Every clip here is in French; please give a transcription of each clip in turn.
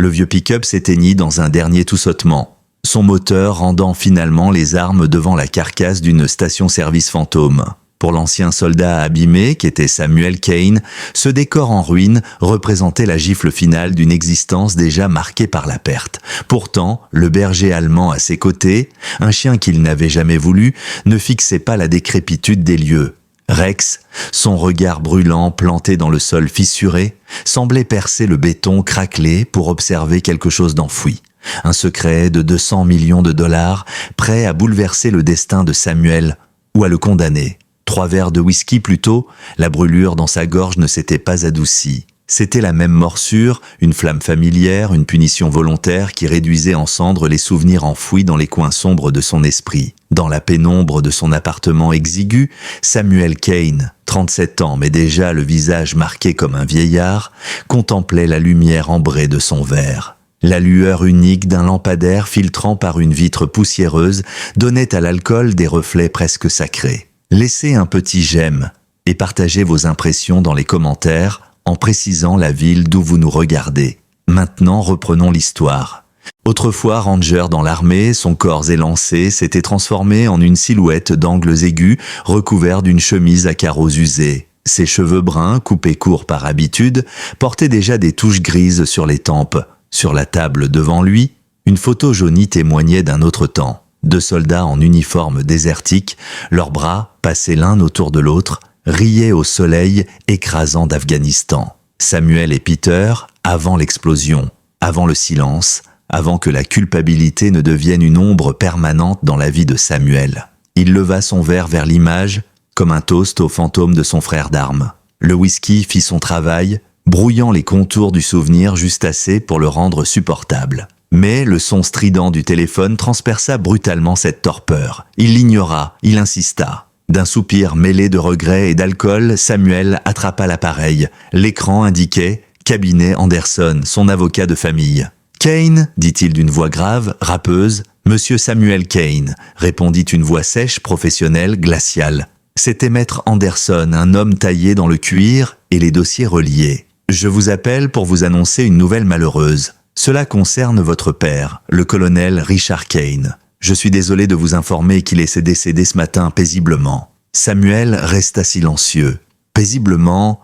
Le vieux pick-up s'éteignit dans un dernier tout-sautement, son moteur rendant finalement les armes devant la carcasse d'une station-service fantôme. Pour l'ancien soldat abîmé, qui était Samuel Kane, ce décor en ruine représentait la gifle finale d'une existence déjà marquée par la perte. Pourtant, le berger allemand à ses côtés, un chien qu'il n'avait jamais voulu, ne fixait pas la décrépitude des lieux. Rex, son regard brûlant planté dans le sol fissuré, semblait percer le béton craquelé pour observer quelque chose d'enfoui. Un secret de 200 millions de dollars, prêt à bouleverser le destin de Samuel ou à le condamner. 3 verres de whisky plus tôt, la brûlure dans sa gorge ne s'était pas adoucie. C'était la même morsure, une flamme familière, une punition volontaire qui réduisait en cendres les souvenirs enfouis dans les coins sombres de son esprit. Dans la pénombre de son appartement exigu, Samuel Kane, 37 ans mais déjà le visage marqué comme un vieillard, contemplait la lumière ambrée de son verre. La lueur unique d'un lampadaire filtrant par une vitre poussiéreuse donnait à l'alcool des reflets presque sacrés. Laissez un petit j'aime et partagez vos impressions dans les commentaires en précisant la ville d'où vous nous regardez. Maintenant, reprenons l'histoire. Autrefois ranger dans l'armée, son corps élancé s'était transformé en une silhouette d'angles aigus recouvert d'une chemise à carreaux usés. Ses cheveux bruns, coupés courts par habitude, portaient déjà des touches grises sur les tempes. Sur la table devant lui, une photo jaunie témoignait d'un autre temps. 2 soldats en uniforme désertique, leurs bras, passés l'un autour de l'autre, riaient au soleil écrasant d'Afghanistan. Samuel et Peter, avant l'explosion, avant le silence, avant que la culpabilité ne devienne une ombre permanente dans la vie de Samuel. Il leva son verre vers l'image, comme un toast au fantôme de son frère d'armes. Le whisky fit son travail, brouillant les contours du souvenir juste assez pour le rendre supportable. Mais le son strident du téléphone transperça brutalement cette torpeur. Il l'ignora, il insista. D'un soupir mêlé de regret et d'alcool, Samuel attrapa l'appareil. L'écran indiquait « Cabinet Anderson, son avocat de famille ». « Kane » dit-il d'une voix grave, râpeuse. « Monsieur Samuel Kane » répondit une voix sèche, professionnelle, glaciale. C'était maître Anderson, un homme taillé dans le cuir et les dossiers reliés. « Je vous appelle pour vous annoncer une nouvelle malheureuse. Cela concerne votre père, le colonel Richard Kane. Je suis désolé de vous informer qu'il est décédé ce matin paisiblement. » Samuel resta silencieux. Paisiblement,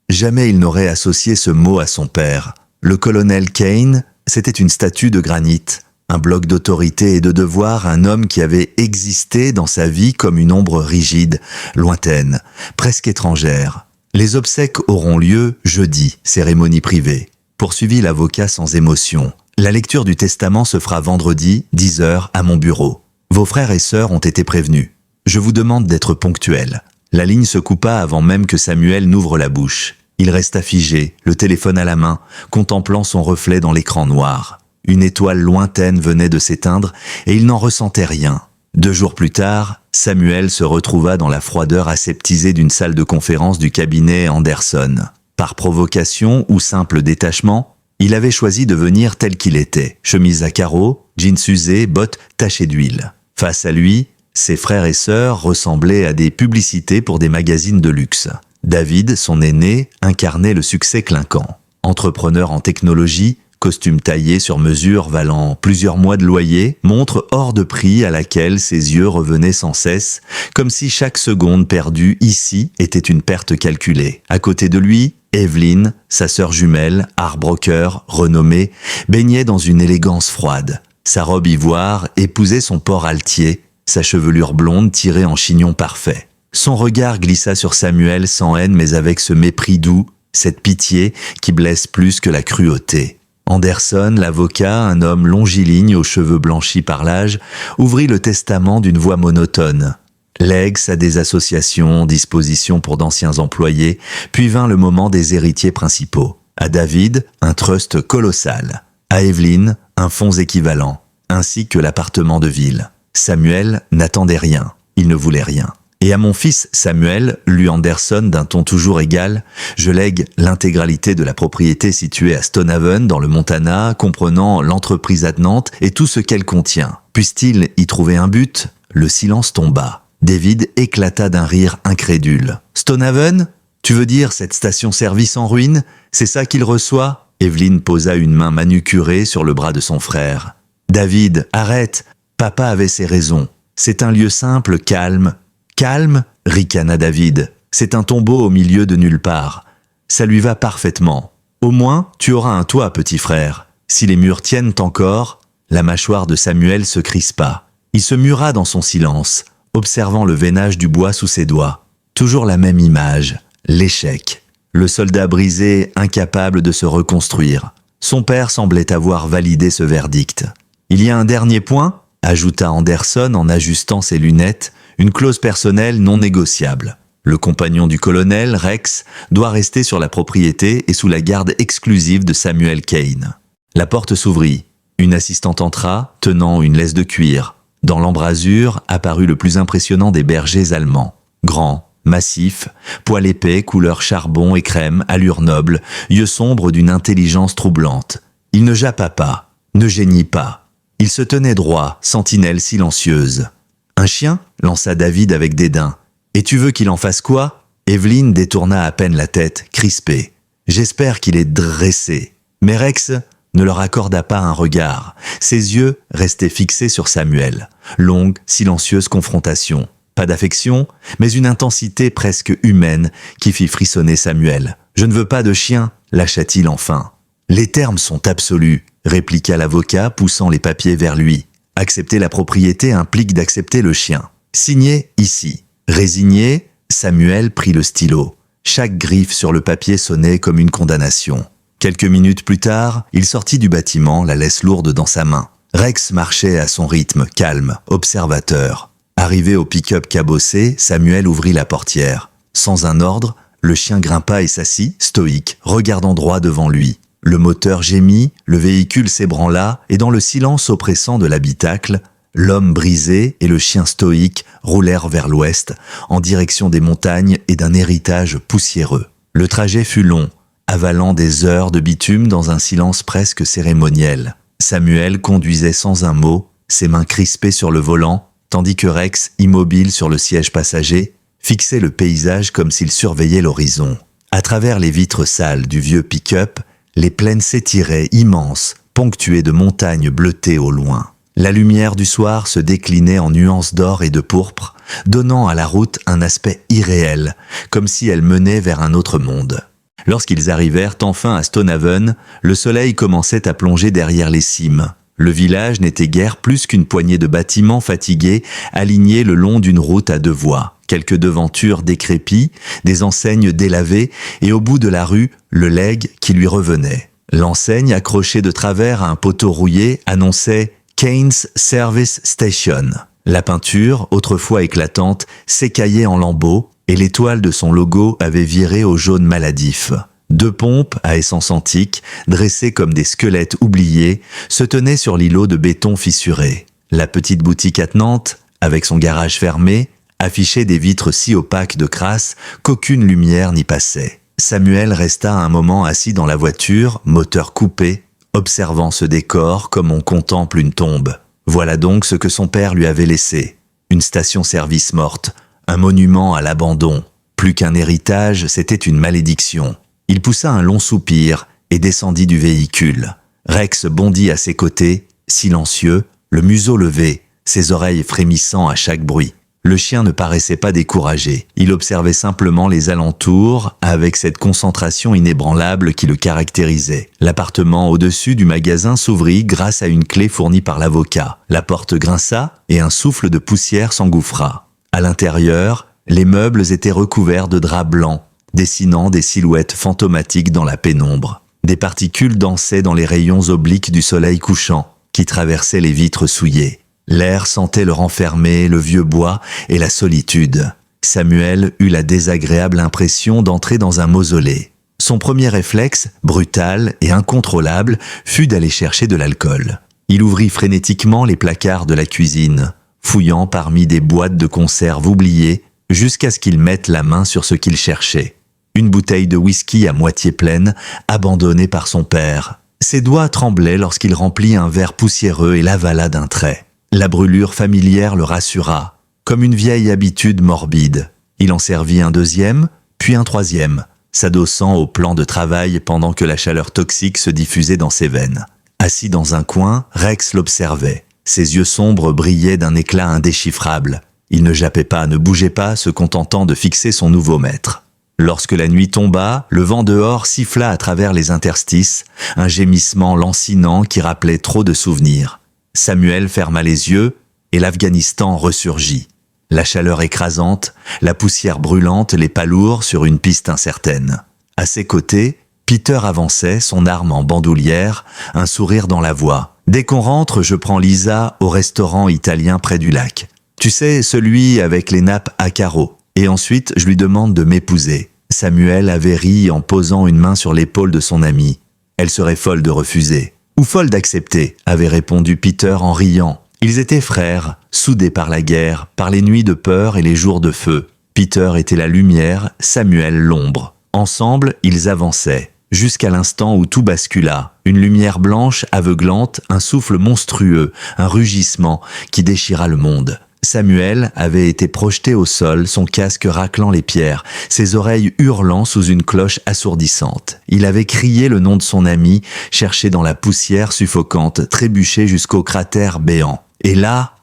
jamais il n'aurait associé ce mot à son père. Le colonel Kane, c'était une statue de granit, un bloc d'autorité et de devoir, un homme qui avait existé dans sa vie comme une ombre rigide, lointaine, presque étrangère. Les obsèques auront lieu jeudi, cérémonie privée. Poursuivit l'avocat sans émotion. La lecture du testament se fera vendredi, 10h, à mon bureau. Vos frères et sœurs ont été prévenus. Je vous demande d'être ponctuel. La ligne se coupa avant même que Samuel n'ouvre la bouche. Il resta figé, le téléphone à la main, contemplant son reflet dans l'écran noir. Une étoile lointaine venait de s'éteindre et il n'en ressentait rien. 2 jours plus tard, Samuel se retrouva dans la froideur aseptisée d'une salle de conférence du cabinet Anderson. Par provocation ou simple détachement, il avait choisi de venir tel qu'il était, chemise à carreaux, jeans usés, bottes tachées d'huile. Face à lui, ses frères et sœurs ressemblaient à des publicités pour des magazines de luxe. David, son aîné, incarnait le succès clinquant. Entrepreneur en technologie, costume taillé sur mesure valant plusieurs mois de loyer, montre hors de prix à laquelle ses yeux revenaient sans cesse, comme si chaque seconde perdue ici était une perte calculée. À côté de lui, Evelyn, sa sœur jumelle, heartbroker, renommée, baignait dans une élégance froide. Sa robe ivoire épousait son port altier, sa chevelure blonde tirée en chignon parfait. Son regard glissa sur Samuel sans haine mais avec ce mépris doux, cette pitié qui blesse plus que la cruauté. Anderson, l'avocat, un homme longiligne aux cheveux blanchis par l'âge, ouvrit le testament d'une voix monotone. Legs à des associations, dispositions pour d'anciens employés, puis vint le moment des héritiers principaux. À David, un trust colossal. À Evelyn, un fonds équivalent, ainsi que l'appartement de ville. Samuel n'attendait rien, il ne voulait rien. Et à mon fils Samuel, lut Anderson d'un ton toujours égal, je lègue l'intégralité de la propriété située à Stonehaven dans le Montana, comprenant l'entreprise attenante et tout ce qu'elle contient. Puisse-t-il y trouver un but ? Le silence tomba. David éclata d'un rire incrédule. Stonehaven ? Tu veux dire cette station-service en ruine ? C'est ça qu'il reçoit ? Evelyne posa une main manucurée sur le bras de son frère. « David, arrête! Papa avait ses raisons. C'est un lieu simple, calme. »« Calme ?» ricana David. « C'est un tombeau au milieu de nulle part. Ça lui va parfaitement. Au moins, tu auras un toit, petit frère. Si les murs tiennent encore... » La mâchoire de Samuel se crispa. Il se mura dans son silence, observant le veinage du bois sous ses doigts. Toujours la même image, l'échec. Le soldat brisé, incapable de se reconstruire. Son père semblait avoir validé ce verdict. « Il y a un dernier point ?» ajouta Anderson en ajustant ses lunettes, une clause personnelle non négociable. Le compagnon du colonel, Rex, doit rester sur la propriété et sous la garde exclusive de Samuel Kane. La porte s'ouvrit. Une assistante entra, tenant une laisse de cuir. Dans l'embrasure apparut le plus impressionnant des bergers allemands. Grand, massif, poil épais, couleur charbon et crème, allure noble, yeux sombres d'une intelligence troublante. Il ne jappa pas, ne geignit pas. Il se tenait droit, sentinelle silencieuse. « Un chien ?» lança David avec dédain. « Et tu veux qu'il en fasse quoi ?» Evelyne détourna à peine la tête, crispée. « J'espère qu'il est dressé. » Mais Rex ne leur accorda pas un regard. Ses yeux restaient fixés sur Samuel. Longue, silencieuse confrontation. Pas d'affection, mais une intensité presque humaine qui fit frissonner Samuel. « Je ne veux pas de chien », lâcha-t-il enfin. « Les termes sont absolus », répliqua l'avocat, poussant les papiers vers lui. « Accepter la propriété implique d'accepter le chien. Signé ici. » Résigné, Samuel prit le stylo. Chaque griffe sur le papier sonnait comme une condamnation. Quelques minutes plus tard, il sortit du bâtiment, la laisse lourde dans sa main. Rex marchait à son rythme, calme, observateur. Arrivé au pick-up cabossé, Samuel ouvrit la portière. Sans un ordre, le chien grimpa et s'assit, stoïque, regardant droit devant lui. Le moteur gémit, le véhicule s'ébranla, et dans le silence oppressant de l'habitacle, l'homme brisé et le chien stoïque roulèrent vers l'ouest, en direction des montagnes et d'un héritage poussiéreux. Le trajet fut long, avalant des heures de bitume dans un silence presque cérémoniel. Samuel conduisait sans un mot, ses mains crispées sur le volant, tandis que Rex, immobile sur le siège passager, fixait le paysage comme s'il surveillait l'horizon. À travers les vitres sales du vieux pick-up, les plaines s'étiraient immenses, ponctuées de montagnes bleutées au loin. La lumière du soir se déclinait en nuances d'or et de pourpre, donnant à la route un aspect irréel, comme si elle menait vers un autre monde. Lorsqu'ils arrivèrent enfin à Stonehaven, le soleil commençait à plonger derrière les cimes. Le village n'était guère plus qu'une poignée de bâtiments fatigués alignés le long d'une route à deux voies. Quelques devantures décrépies, des enseignes délavées et au bout de la rue, le legs qui lui revenait. L'enseigne accrochée de travers à un poteau rouillé annonçait « Kane's Service Station ». La peinture, autrefois éclatante, s'écaillait en lambeaux et l'étoile de son logo avait viré au jaune maladif. Deux pompes à essence antique, dressées comme des squelettes oubliés, se tenaient sur l'îlot de béton fissuré. La petite boutique attenante, avec son garage fermé, affichait des vitres si opaques de crasse qu'aucune lumière n'y passait. Samuel resta un moment assis dans la voiture, moteur coupé, observant ce décor comme on contemple une tombe. Voilà donc ce que son père lui avait laissé. Une station-service morte, un monument à l'abandon. Plus qu'un héritage, c'était une malédiction. Il poussa un long soupir et descendit du véhicule. Rex bondit à ses côtés, silencieux, le museau levé, ses oreilles frémissant à chaque bruit. Le chien ne paraissait pas découragé. Il observait simplement les alentours avec cette concentration inébranlable qui le caractérisait. L'appartement au-dessus du magasin s'ouvrit grâce à une clé fournie par l'avocat. La porte grinça et un souffle de poussière s'engouffra. À l'intérieur, les meubles étaient recouverts de draps blancs, dessinant des silhouettes fantomatiques dans la pénombre. Des particules dansaient dans les rayons obliques du soleil couchant, qui traversaient les vitres souillées. L'air sentait le renfermé, le vieux bois et la solitude. Samuel eut la désagréable impression d'entrer dans un mausolée. Son premier réflexe, brutal et incontrôlable, fut d'aller chercher de l'alcool. Il ouvrit frénétiquement les placards de la cuisine, fouillant parmi des boîtes de conserve oubliées, jusqu'à ce qu'il mette la main sur ce qu'il cherchait. Une bouteille de whisky à moitié pleine, abandonnée par son père. Ses doigts tremblaient lorsqu'il remplit un verre poussiéreux et l'avala d'un trait. La brûlure familière le rassura, comme une vieille habitude morbide. Il en servit un deuxième, puis un troisième. s'adossant au plan de travail pendant que la chaleur toxique se diffusait dans ses veines. Assis dans un coin, Rex l'observait. Ses yeux sombres brillaient d'un éclat indéchiffrable. Il ne jappait pas, ne bougeait pas, se contentant de fixer son nouveau maître. Lorsque la nuit tomba, le vent dehors siffla à travers les interstices, un gémissement lancinant qui rappelait trop de souvenirs. Samuel ferma les yeux et l'Afghanistan ressurgit. La chaleur écrasante, la poussière brûlante, les pas lourds sur une piste incertaine. À ses côtés, Peter avançait, son arme en bandoulière, un sourire dans la voix. « Dès qu'on rentre, je prends Lisa au restaurant italien près du lac. Tu sais, celui avec les nappes à carreaux. Et ensuite, je lui demande de m'épouser. » Samuel avait ri en posant une main sur l'épaule de son amie. Elle serait folle de refuser. Ou folle d'accepter, avait répondu Peter en riant. Ils étaient frères, soudés par la guerre, par les nuits de peur et les jours de feu. Peter était la lumière, Samuel l'ombre. Ensemble, ils avançaient, jusqu'à l'instant où tout bascula. Une lumière blanche, aveuglante, un souffle monstrueux, un rugissement qui déchira le monde. Samuel avait été projeté au sol, son casque raclant les pierres, ses oreilles hurlant sous une cloche assourdissante. Il avait crié le nom de son ami, cherché dans la poussière suffocante, trébuché jusqu'au cratère béant. Et là,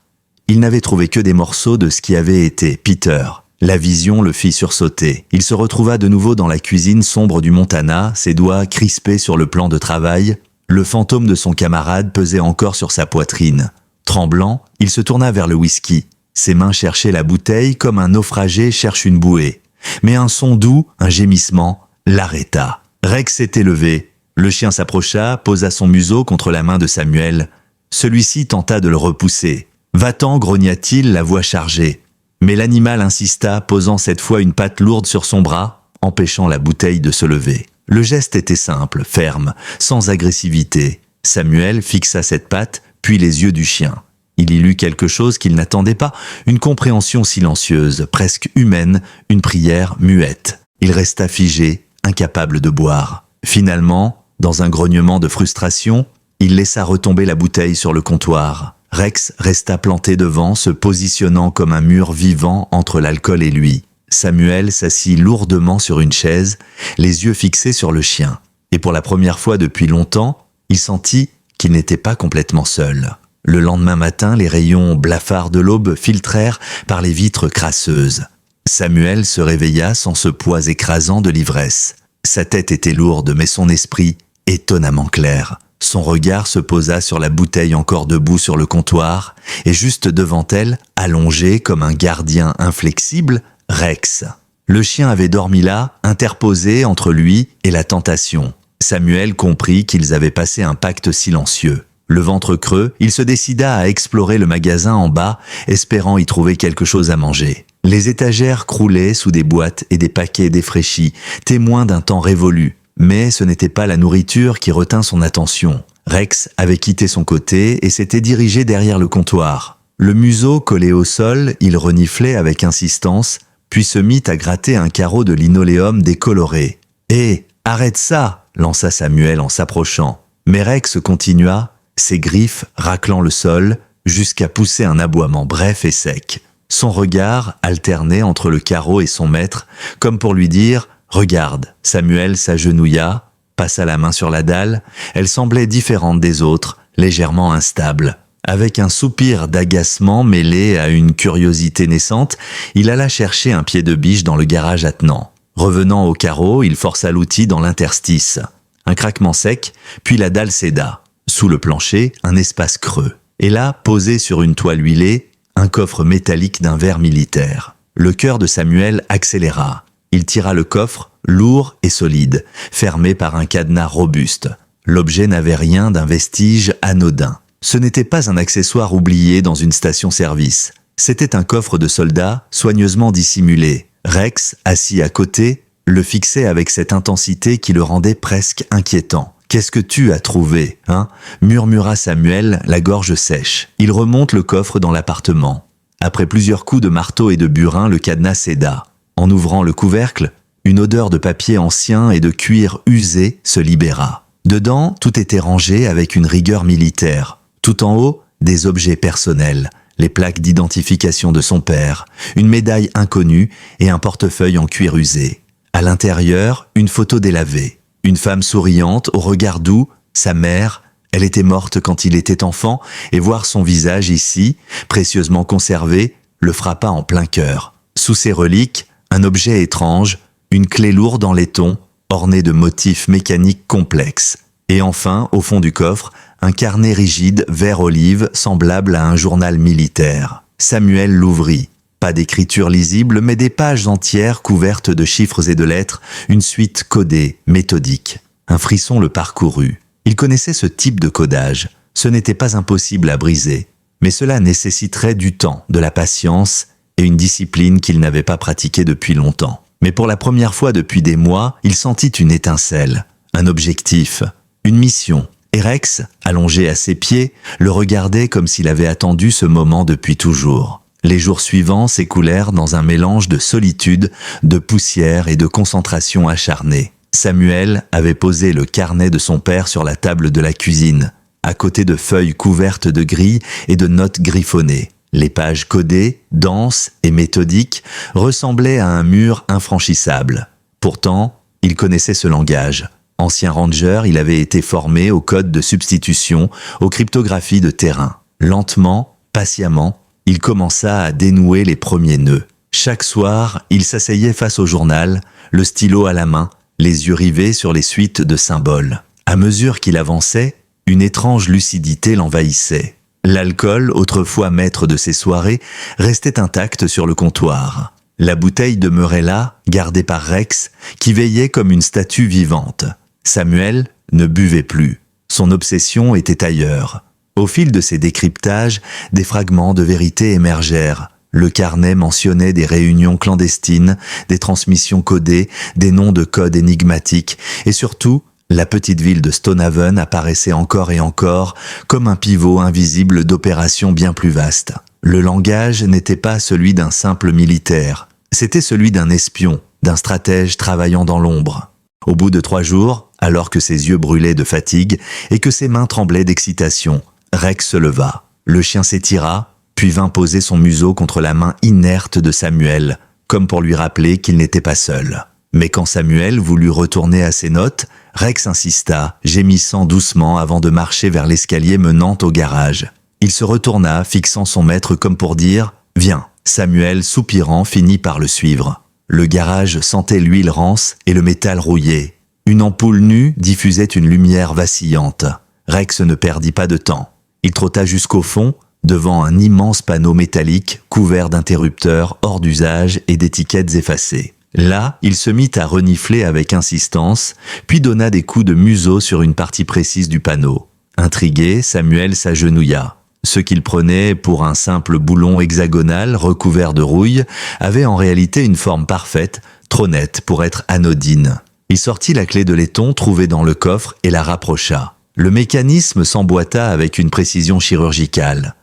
il n'avait trouvé que des morceaux de ce qui avait été Peter. La vision le fit sursauter. Il se retrouva de nouveau dans la cuisine sombre du Montana, ses doigts crispés sur le plan de travail. Le fantôme de son camarade pesait encore sur sa poitrine. Tremblant, il se tourna vers le whisky. Ses mains cherchaient la bouteille comme un naufragé cherche une bouée. Mais un son doux, un gémissement, l'arrêta. Rex s'était levé. Le chien s'approcha, posa son museau contre la main de Samuel. Celui-ci tenta de le repousser. « Va-t'en » grogna-t-il, la voix chargée. Mais l'animal insista, posant cette fois une patte lourde sur son bras, empêchant la bouteille de se lever. Le geste était simple, ferme, sans agressivité. Samuel fixa cette patte, puis les yeux du chien. Il y lut quelque chose qu'il n'attendait pas, une compréhension silencieuse, presque humaine, une prière muette. Il resta figé, incapable de boire. Finalement, dans un grognement de frustration, il laissa retomber la bouteille sur le comptoir. Rex resta planté devant, se positionnant comme un mur vivant entre l'alcool et lui. Samuel s'assit lourdement sur une chaise, les yeux fixés sur le chien. Et pour la première fois depuis longtemps, il sentit qu'il n'était pas complètement seul. Le lendemain matin, les rayons blafards de l'aube filtrèrent par les vitres crasseuses. Samuel se réveilla sans ce poids écrasant de l'ivresse. Sa tête était lourde, mais son esprit étonnamment clair. Son regard se posa sur la bouteille encore debout sur le comptoir, et juste devant elle, allongé comme un gardien inflexible, Rex. Le chien avait dormi là, interposé entre lui et la tentation. Samuel comprit qu'ils avaient passé un pacte silencieux. Le ventre creux, il se décida à explorer le magasin en bas, espérant y trouver quelque chose à manger. Les étagères croulaient sous des boîtes et des paquets défraîchis, témoins d'un temps révolu. Mais ce n'était pas la nourriture qui retint son attention. Rex avait quitté son côté et s'était dirigé derrière le comptoir. Le museau collé au sol, il reniflait avec insistance, puis se mit à gratter un carreau de linoléum décoloré. « Hé, arrête ça !» lança Samuel en s'approchant. Mais Rex continua, ses griffes raclant le sol, jusqu'à pousser un aboiement bref et sec. Son regard alternait entre le carreau et son maître, comme pour lui dire « Regarde !» Samuel s'agenouilla, passa la main sur la dalle. Elle semblait différente des autres, légèrement instable. Avec un soupir d'agacement mêlé à une curiosité naissante, il alla chercher un pied de biche dans le garage attenant. Revenant au carreau, il força l'outil dans l'interstice. Un craquement sec, puis la dalle céda. Sous le plancher, un espace creux. Et là, posé sur une toile huilée, un coffre métallique d'un verre militaire. Le cœur de Samuel accéléra. Il tira le coffre, lourd et solide, fermé par un cadenas robuste. L'objet n'avait rien d'un vestige anodin. Ce n'était pas un accessoire oublié dans une station-service. C'était un coffre de soldat soigneusement dissimulé. Rex, assis à côté, le fixait avec cette intensité qui le rendait presque inquiétant. « Qu'est-ce que tu as trouvé, hein ?» murmura Samuel, la gorge sèche. Il remonte le coffre dans l'appartement. Après plusieurs coups de marteau et de burin, le cadenas céda. En ouvrant le couvercle, une odeur de papier ancien et de cuir usé se libéra. Dedans, tout était rangé avec une rigueur militaire. Tout en haut, des objets personnels, les plaques d'identification de son père, une médaille inconnue et un portefeuille en cuir usé. À l'intérieur, une photo délavée. Une femme souriante, au regard doux, sa mère. Elle était morte quand il était enfant, et voir son visage ici, précieusement conservé, le frappa en plein cœur. Sous ces reliques, un objet étrange, une clé lourde en laiton, ornée de motifs mécaniques complexes. Et enfin, au fond du coffre, un carnet rigide vert olive semblable à un journal militaire. Samuel l'ouvrit. Pas d'écriture lisible, mais des pages entières couvertes de chiffres et de lettres, une suite codée, méthodique. Un frisson le parcourut. Il connaissait ce type de codage. Ce n'était pas impossible à briser. Mais cela nécessiterait du temps, de la patience et une discipline qu'il n'avait pas pratiquée depuis longtemps. Mais pour la première fois depuis des mois, il sentit une étincelle, un objectif, une mission. Et Rex, allongé à ses pieds, le regardait comme s'il avait attendu ce moment depuis toujours. Les jours suivants s'écoulèrent dans un mélange de solitude, de poussière et de concentration acharnée. Samuel avait posé le carnet de son père sur la table de la cuisine, à côté de feuilles couvertes de gris et de notes griffonnées. Les pages codées, denses et méthodiques, ressemblaient à un mur infranchissable. Pourtant, il connaissait ce langage. Ancien ranger, il avait été formé au code de substitution, aux cryptographies de terrain. Lentement, patiemment, il commença à dénouer les premiers nœuds. Chaque soir, il s'asseyait face au journal, le stylo à la main, les yeux rivés sur les suites de symboles. À mesure qu'il avançait, une étrange lucidité l'envahissait. L'alcool, autrefois maître de ses soirées, restait intact sur le comptoir. La bouteille demeurait là, gardée par Rex, qui veillait comme une statue vivante. Samuel ne buvait plus. Son obsession était ailleurs. Au fil de ses décryptages, des fragments de vérité émergèrent. Le carnet mentionnait des réunions clandestines, des transmissions codées, des noms de codes énigmatiques, et surtout, la petite ville de Stonehaven apparaissait encore et encore comme un pivot invisible d'opérations bien plus vastes. Le langage n'était pas celui d'un simple militaire, c'était celui d'un espion, d'un stratège travaillant dans l'ombre. Au bout de 3 jours, alors que ses yeux brûlaient de fatigue et que ses mains tremblaient d'excitation, Rex se leva. Le chien s'étira, puis vint poser son museau contre la main inerte de Samuel, comme pour lui rappeler qu'il n'était pas seul. Mais quand Samuel voulut retourner à ses notes, Rex insista, gémissant doucement avant de marcher vers l'escalier menant au garage. Il se retourna, fixant son maître comme pour dire « Viens ». Samuel, soupirant, finit par le suivre. Le garage sentait l'huile rance et le métal rouillé. Une ampoule nue diffusait une lumière vacillante. Rex ne perdit pas de temps. Il trotta jusqu'au fond, devant un immense panneau métallique couvert d'interrupteurs hors d'usage et d'étiquettes effacées. Là, il se mit à renifler avec insistance, puis donna des coups de museau sur une partie précise du panneau. Intrigué, Samuel s'agenouilla. Ce qu'il prenait pour un simple boulon hexagonal recouvert de rouille avait en réalité une forme parfaite, trop nette pour être anodine. Il sortit la clé de laiton trouvée dans le coffre et la rapprocha. Le mécanisme s'emboîta avec une précision chirurgicale.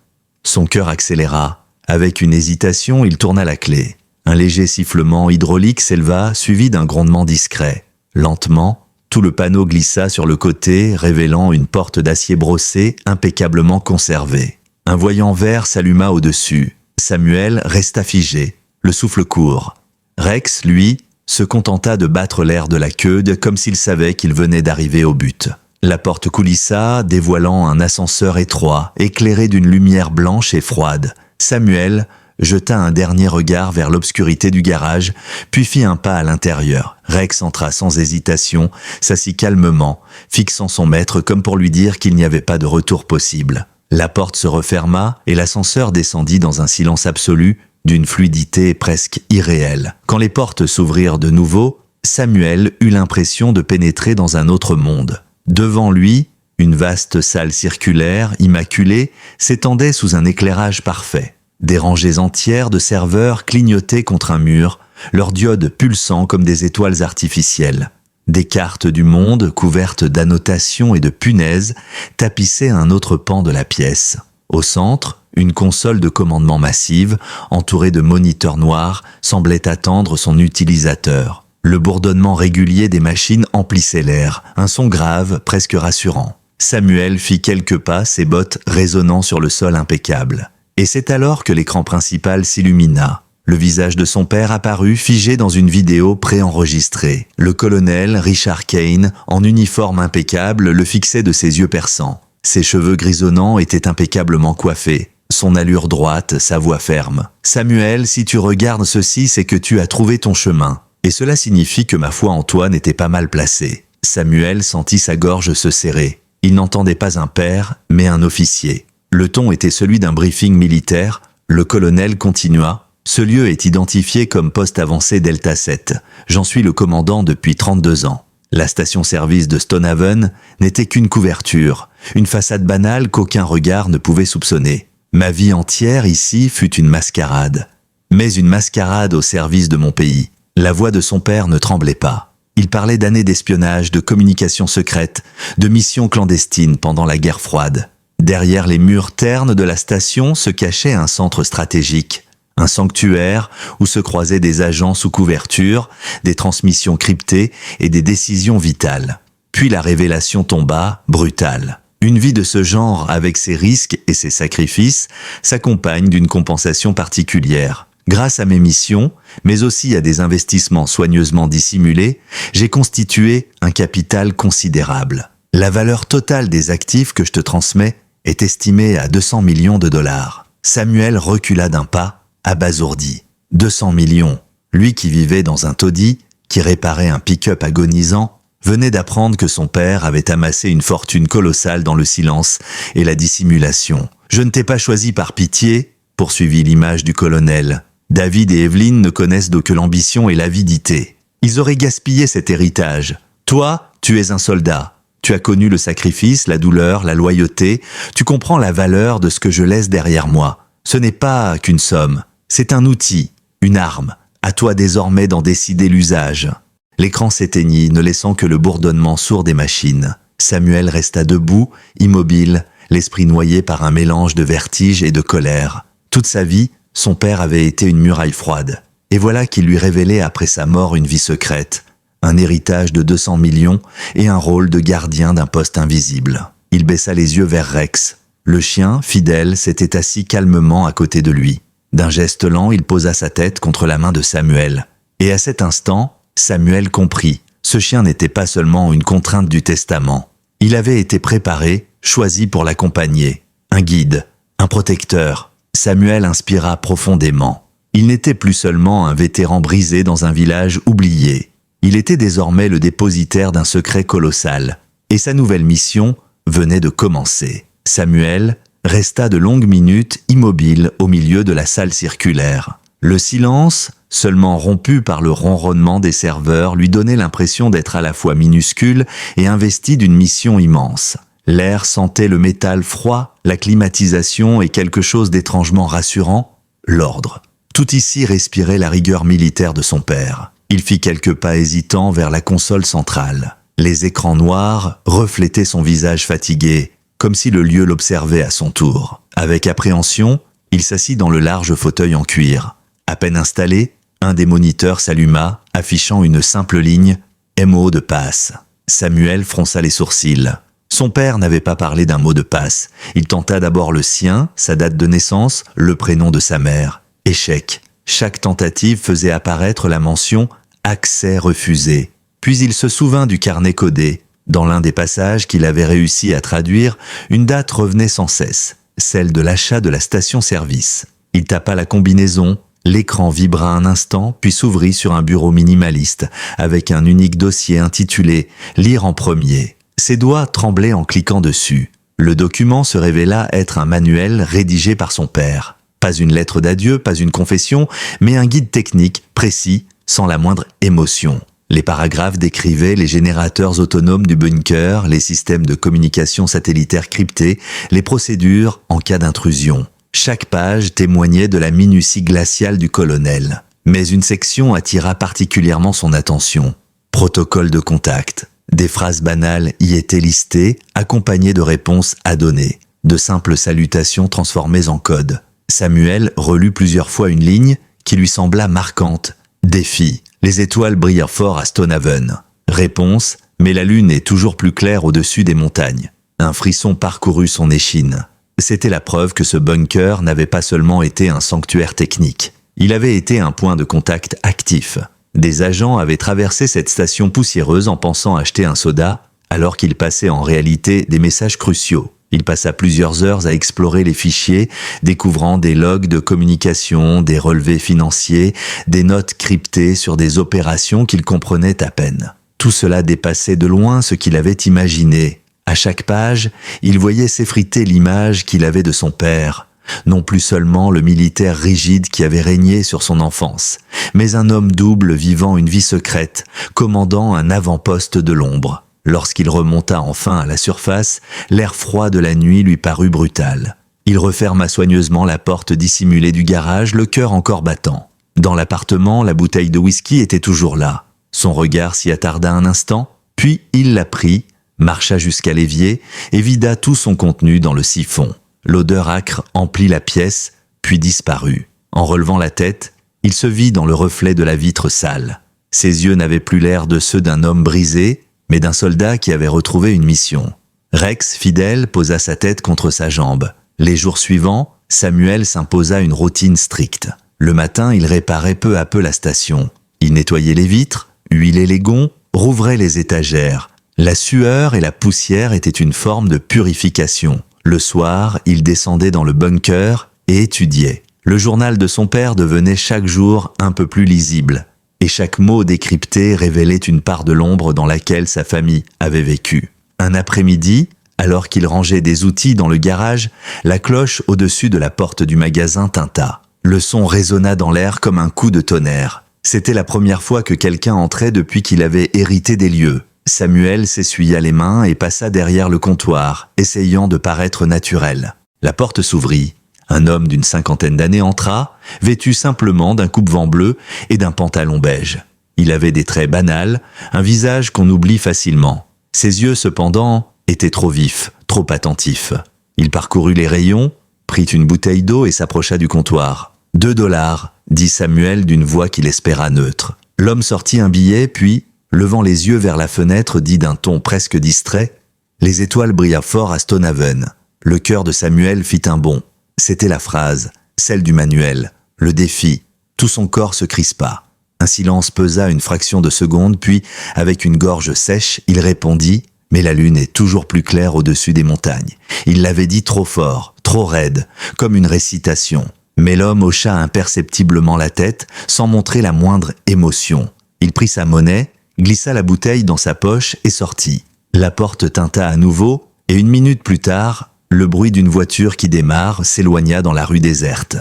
Son cœur accéléra. Avec une hésitation, il tourna la clé. Un léger sifflement hydraulique s'éleva, suivi d'un grondement discret. Lentement, tout le panneau glissa sur le côté, révélant une porte d'acier brossé impeccablement conservée. Un voyant vert s'alluma au-dessus. Samuel resta figé, le souffle court. Rex, lui, se contenta de battre l'air de la queue comme s'il savait qu'il venait d'arriver au but. La porte coulissa, dévoilant un ascenseur étroit, éclairé d'une lumière blanche et froide. Samuel jeta un dernier regard vers l'obscurité du garage, puis fit un pas à l'intérieur. Rex entra sans hésitation, s'assit calmement, fixant son maître comme pour lui dire qu'il n'y avait pas de retour possible. La porte se referma et l'ascenseur descendit dans un silence absolu, d'une fluidité presque irréelle. Quand les portes s'ouvrirent de nouveau, Samuel eut l'impression de pénétrer dans un autre monde. Devant lui, une vaste salle circulaire, immaculée, s'étendait sous un éclairage parfait. Des rangées entières de serveurs clignotaient contre un mur, leurs diodes pulsant comme des étoiles artificielles. Des cartes du monde, couvertes d'annotations et de punaises, tapissaient un autre pan de la pièce. Au centre, une console de commandement massive, entourée de moniteurs noirs, semblait attendre son utilisateur. Le bourdonnement régulier des machines emplissait l'air, un son grave, presque rassurant. Samuel fit quelques pas, ses bottes résonnant sur le sol impeccable. Et c'est alors que l'écran principal s'illumina. Le visage de son père apparut figé dans une vidéo préenregistrée. Le colonel Richard Kane, en uniforme impeccable, le fixait de ses yeux perçants. Ses cheveux grisonnants étaient impeccablement coiffés. Son allure droite, sa voix ferme. « Samuel, si tu regardes ceci, c'est que tu as trouvé ton chemin. Et cela signifie que ma foi en toi n'était pas mal placée. » Samuel sentit sa gorge se serrer. Il n'entendait pas un père, mais un officier. Le ton était celui d'un briefing militaire. Le colonel continua. « Ce lieu est identifié comme poste avancé Delta 7. J'en suis le commandant depuis 32 ans. La station-service de Stonehaven n'était qu'une couverture, une façade banale qu'aucun regard ne pouvait soupçonner. Ma vie entière ici fut une mascarade. Mais une mascarade au service de mon pays. » La voix de son père ne tremblait pas. Il parlait d'années d'espionnage, de communications secrètes, de missions clandestines pendant la guerre froide. Derrière les murs ternes de la station se cachait un centre stratégique, un sanctuaire où se croisaient des agents sous couverture, des transmissions cryptées et des décisions vitales. Puis la révélation tomba, brutale. Une vie de ce genre, avec ses risques et ses sacrifices, s'accompagne d'une compensation particulière. Grâce à mes missions, mais aussi à des investissements soigneusement dissimulés, j'ai constitué un capital considérable. La valeur totale des actifs que je te transmets est estimée à 200 millions de dollars. Samuel recula d'un pas, abasourdi. 200 millions. Lui qui vivait dans un taudis, qui réparait un pick-up agonisant, venait d'apprendre que son père avait amassé une fortune colossale dans le silence et la dissimulation. « Je ne t'ai pas choisi par pitié », poursuivit l'image du colonel. David et Evelyn ne connaissent que l'ambition et l'avidité. Ils auraient gaspillé cet héritage. Toi, tu es un soldat. Tu as connu le sacrifice, la douleur, la loyauté. Tu comprends la valeur de ce que je laisse derrière moi. Ce n'est pas qu'une somme. C'est un outil, une arme. À toi désormais d'en décider l'usage. L'écran s'éteignit, ne laissant que le bourdonnement sourd des machines. Samuel resta debout, immobile, l'esprit noyé par un mélange de vertige et de colère. Toute sa vie, son père avait été une muraille froide. Et voilà qu'il lui révélait après sa mort une vie secrète, un héritage de 200 millions et un rôle de gardien d'un poste invisible. Il baissa les yeux vers Rex. Le chien, fidèle, s'était assis calmement à côté de lui. D'un geste lent, il posa sa tête contre la main de Samuel. Et à cet instant, Samuel comprit. Ce chien n'était pas seulement une contrainte du testament. Il avait été préparé, choisi pour l'accompagner. Un guide, un protecteur. Samuel inspira profondément. Il n'était plus seulement un vétéran brisé dans un village oublié. Il était désormais le dépositaire d'un secret colossal. Et sa nouvelle mission venait de commencer. Samuel resta de longues minutes immobile au milieu de la salle circulaire. Le silence, seulement rompu par le ronronnement des serveurs, lui donnait l'impression d'être à la fois minuscule et investi d'une mission immense. L'air sentait le métal froid, la climatisation et quelque chose d'étrangement rassurant, l'ordre. Tout ici respirait la rigueur militaire de son père. Il fit quelques pas hésitants vers la console centrale. Les écrans noirs reflétaient son visage fatigué, comme si le lieu l'observait à son tour. Avec appréhension, il s'assit dans le large fauteuil en cuir. À peine installé, un des moniteurs s'alluma, affichant une simple ligne « MO de passe ». Samuel fronça les sourcils. Son père n'avait pas parlé d'un mot de passe. Il tenta d'abord le sien, sa date de naissance, le prénom de sa mère. Échec. Chaque tentative faisait apparaître la mention « accès refusé ». Puis il se souvint du carnet codé. Dans l'un des passages qu'il avait réussi à traduire, une date revenait sans cesse, celle de l'achat de la station-service. Il tapa la combinaison, l'écran vibra un instant, puis s'ouvrit sur un bureau minimaliste, avec un unique dossier intitulé « Lire en premier ». Ses doigts tremblaient en cliquant dessus. Le document se révéla être un manuel rédigé par son père. Pas une lettre d'adieu, pas une confession, mais un guide technique, précis, sans la moindre émotion. Les paragraphes décrivaient les générateurs autonomes du bunker, les systèmes de communication satellitaire cryptés, les procédures en cas d'intrusion. Chaque page témoignait de la minutie glaciale du colonel. Mais une section attira particulièrement son attention. Protocole de contact. Des phrases banales y étaient listées, accompagnées de réponses à donner, de simples salutations transformées en code. Samuel relut plusieurs fois une ligne qui lui sembla marquante. Défi. Les étoiles brillent fort à Stonehaven. Réponse. Mais la lune est toujours plus claire au-dessus des montagnes. Un frisson parcourut son échine. C'était la preuve que ce bunker n'avait pas seulement été un sanctuaire technique. Il avait été un point de contact actif. Des agents avaient traversé cette station poussiéreuse en pensant acheter un soda, alors qu'ils passaient en réalité des messages cruciaux. Il passa plusieurs heures à explorer les fichiers, découvrant des logs de communication, des relevés financiers, des notes cryptées sur des opérations qu'il comprenait à peine. Tout cela dépassait de loin ce qu'il avait imaginé. À chaque page, il voyait s'effriter l'image qu'il avait de son père. Non plus seulement le militaire rigide qui avait régné sur son enfance, mais un homme double vivant une vie secrète, commandant un avant-poste de l'ombre. Lorsqu'il remonta enfin à la surface, l'air froid de la nuit lui parut brutal. Il referma soigneusement la porte dissimulée du garage, le cœur encore battant. Dans l'appartement, la bouteille de whisky était toujours là. Son regard s'y attarda un instant, puis il la prit, marcha jusqu'à l'évier et vida tout son contenu dans le siphon. L'odeur âcre emplit la pièce, puis disparut. En relevant la tête, il se vit dans le reflet de la vitre sale. Ses yeux n'avaient plus l'air de ceux d'un homme brisé, mais d'un soldat qui avait retrouvé une mission. Rex, fidèle, posa sa tête contre sa jambe. Les jours suivants, Samuel s'imposa une routine stricte. Le matin, il réparait peu à peu la station. Il nettoyait les vitres, huilait les gonds, rouvrait les étagères. La sueur et la poussière étaient une forme de purification. Le soir, il descendait dans le bunker et étudiait. Le journal de son père devenait chaque jour un peu plus lisible, et chaque mot décrypté révélait une part de l'ombre dans laquelle sa famille avait vécu. Un après-midi, alors qu'il rangeait des outils dans le garage, la cloche au-dessus de la porte du magasin tinta. Le son résonna dans l'air comme un coup de tonnerre. C'était la première fois que quelqu'un entrait depuis qu'il avait hérité des lieux. Samuel s'essuya les mains et passa derrière le comptoir, essayant de paraître naturel. La porte s'ouvrit. Un homme d'une 50aine d'années entra, vêtu simplement d'un coupe-vent bleu et d'un pantalon beige. Il avait des traits banals, un visage qu'on oublie facilement. Ses yeux, cependant, étaient trop vifs, trop attentifs. Il parcourut les rayons, prit une bouteille d'eau et s'approcha du comptoir. « 2 $, dit Samuel d'une voix qu'il espéra neutre. L'homme sortit un billet, puis, levant les yeux vers la fenêtre, dit d'un ton presque distrait « Les étoiles brillent fort à Stonehaven ». Le cœur de Samuel fit un bond. C'était la phrase, celle du manuel, le défi. Tout son corps se crispa. Un silence pesa une fraction de seconde, puis, avec une gorge sèche, il répondit « Mais la lune est toujours plus claire au-dessus des montagnes. » Il l'avait dit trop fort, trop raide, comme une récitation. Mais l'homme hocha imperceptiblement la tête, sans montrer la moindre émotion. Il prit sa monnaie, glissa la bouteille dans sa poche et sortit. La porte tinta à nouveau, et 1 minute plus tard, le bruit d'une voiture qui démarre s'éloigna dans la rue déserte.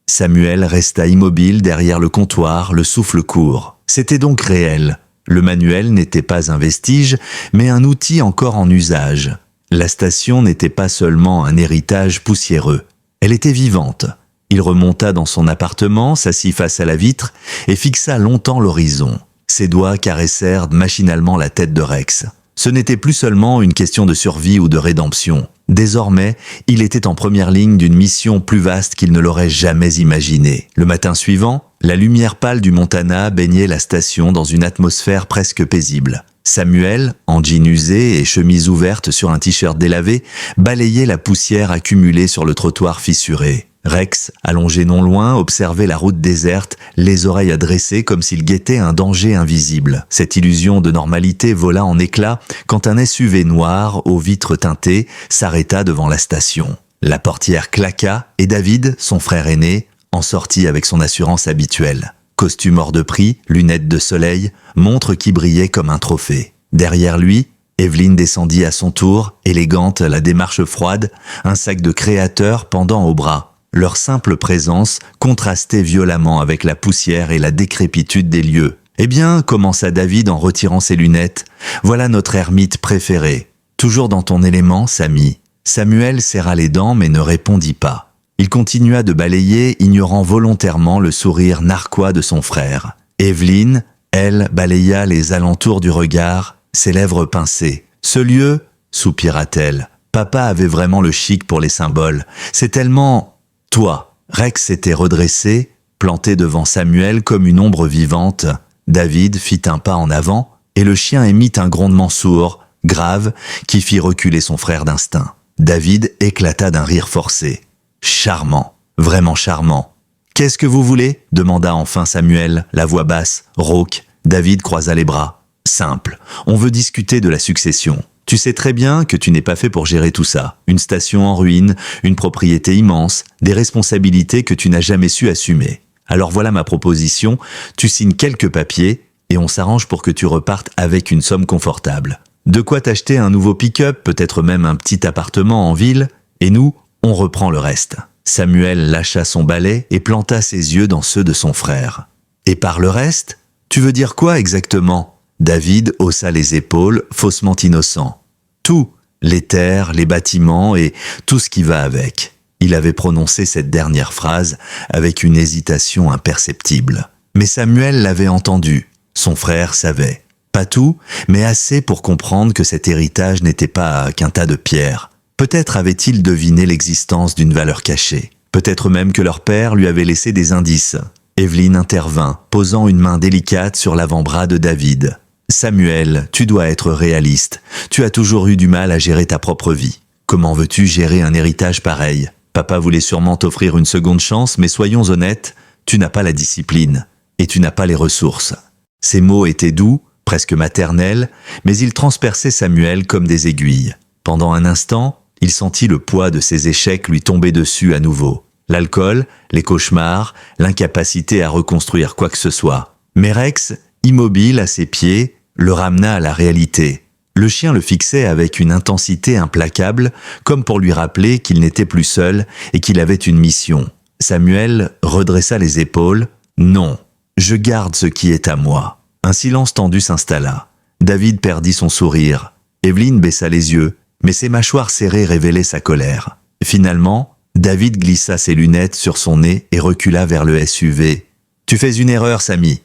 Samuel resta immobile derrière le comptoir, le souffle court. C'était donc réel. Le manuel n'était pas un vestige, mais un outil encore en usage. La station n'était pas seulement un héritage poussiéreux. Elle était vivante. Il remonta dans son appartement, s'assit face à la vitre et fixa longtemps l'horizon. Ses doigts caressèrent machinalement la tête de Rex. Ce n'était plus seulement une question de survie ou de rédemption. Désormais, il était en première ligne d'une mission plus vaste qu'il ne l'aurait jamais imaginée. Le matin suivant, la lumière pâle du Montana baignait la station dans une atmosphère presque paisible. Samuel, en jean usé et chemise ouverte sur un t-shirt délavé, balayait la poussière accumulée sur le trottoir fissuré. Rex, allongé non loin, observait la route déserte, les oreilles adressées comme s'il guettait un danger invisible. Cette illusion de normalité vola en éclats quand un SUV noir, aux vitres teintées, s'arrêta devant la station. La portière claqua et David, son frère aîné, en sortit avec son assurance habituelle. Costume hors de prix, lunettes de soleil, montre qui brillait comme un trophée. Derrière lui, Evelyn descendit à son tour, élégante, la démarche froide, un sac de créateur pendant au bras. Leur simple présence contrastait violemment avec la poussière et la décrépitude des lieux. « Eh bien, commença David en retirant ses lunettes, voilà notre ermite préféré. Toujours dans ton élément, Samy. » Samuel serra les dents mais ne répondit pas. Il continua de balayer, ignorant volontairement le sourire narquois de son frère. Evelyn, elle, balaya les alentours du regard, ses lèvres pincées. « Ce lieu, soupira-t-elle, papa avait vraiment le chic pour les symboles. C'est tellement... » Toi, Rex s'était redressé, planté devant Samuel comme une ombre vivante. David fit un pas en avant, et le chien émit un grondement sourd, grave, qui fit reculer son frère d'instinct. David éclata d'un rire forcé. Charmant, vraiment charmant. Qu'est-ce que vous voulez ? Demanda enfin Samuel, la voix basse, rauque. David croisa les bras. Simple, on veut discuter de la succession. Tu sais très bien que tu n'es pas fait pour gérer tout ça. Une station en ruine, une propriété immense, des responsabilités que tu n'as jamais su assumer. Alors voilà ma proposition, tu signes quelques papiers et on s'arrange pour que tu repartes avec une somme confortable. De quoi t'acheter un nouveau pick-up, peut-être même un petit appartement en ville, et nous, on reprend le reste. Samuel lâcha son balai et planta ses yeux dans ceux de son frère. Et par le reste ? Tu veux dire quoi exactement ? David haussa les épaules, faussement innocent. Tout, les terres, les bâtiments et tout ce qui va avec. Il avait prononcé cette dernière phrase avec une hésitation imperceptible. Mais Samuel l'avait entendu. Son frère savait. Pas tout, mais assez pour comprendre que cet héritage n'était pas qu'un tas de pierres. Peut-être avait-il deviné l'existence d'une valeur cachée. Peut-être même que leur père lui avait laissé des indices. Evelyne intervint, posant une main délicate sur l'avant-bras de David. « Samuel, tu dois être réaliste. Tu as toujours eu du mal à gérer ta propre vie. Comment veux-tu gérer un héritage pareil ? Papa voulait sûrement t'offrir une seconde chance, mais soyons honnêtes, tu n'as pas la discipline et tu n'as pas les ressources. » Ces mots étaient doux, presque maternels, mais ils transperçaient Samuel comme des aiguilles. Pendant un instant, il sentit le poids de ses échecs lui tomber dessus à nouveau. L'alcool, les cauchemars, l'incapacité à reconstruire quoi que ce soit. Mais Rex, immobile à ses pieds, le ramena à la réalité. Le chien le fixait avec une intensité implacable, comme pour lui rappeler qu'il n'était plus seul et qu'il avait une mission. Samuel redressa les épaules. « Non, je garde ce qui est à moi. » Un silence tendu s'installa. David perdit son sourire. Evelyne baissa les yeux, mais ses mâchoires serrées révélaient sa colère. Finalement, David glissa ses lunettes sur son nez et recula vers le SUV. « Tu fais une erreur, Samy.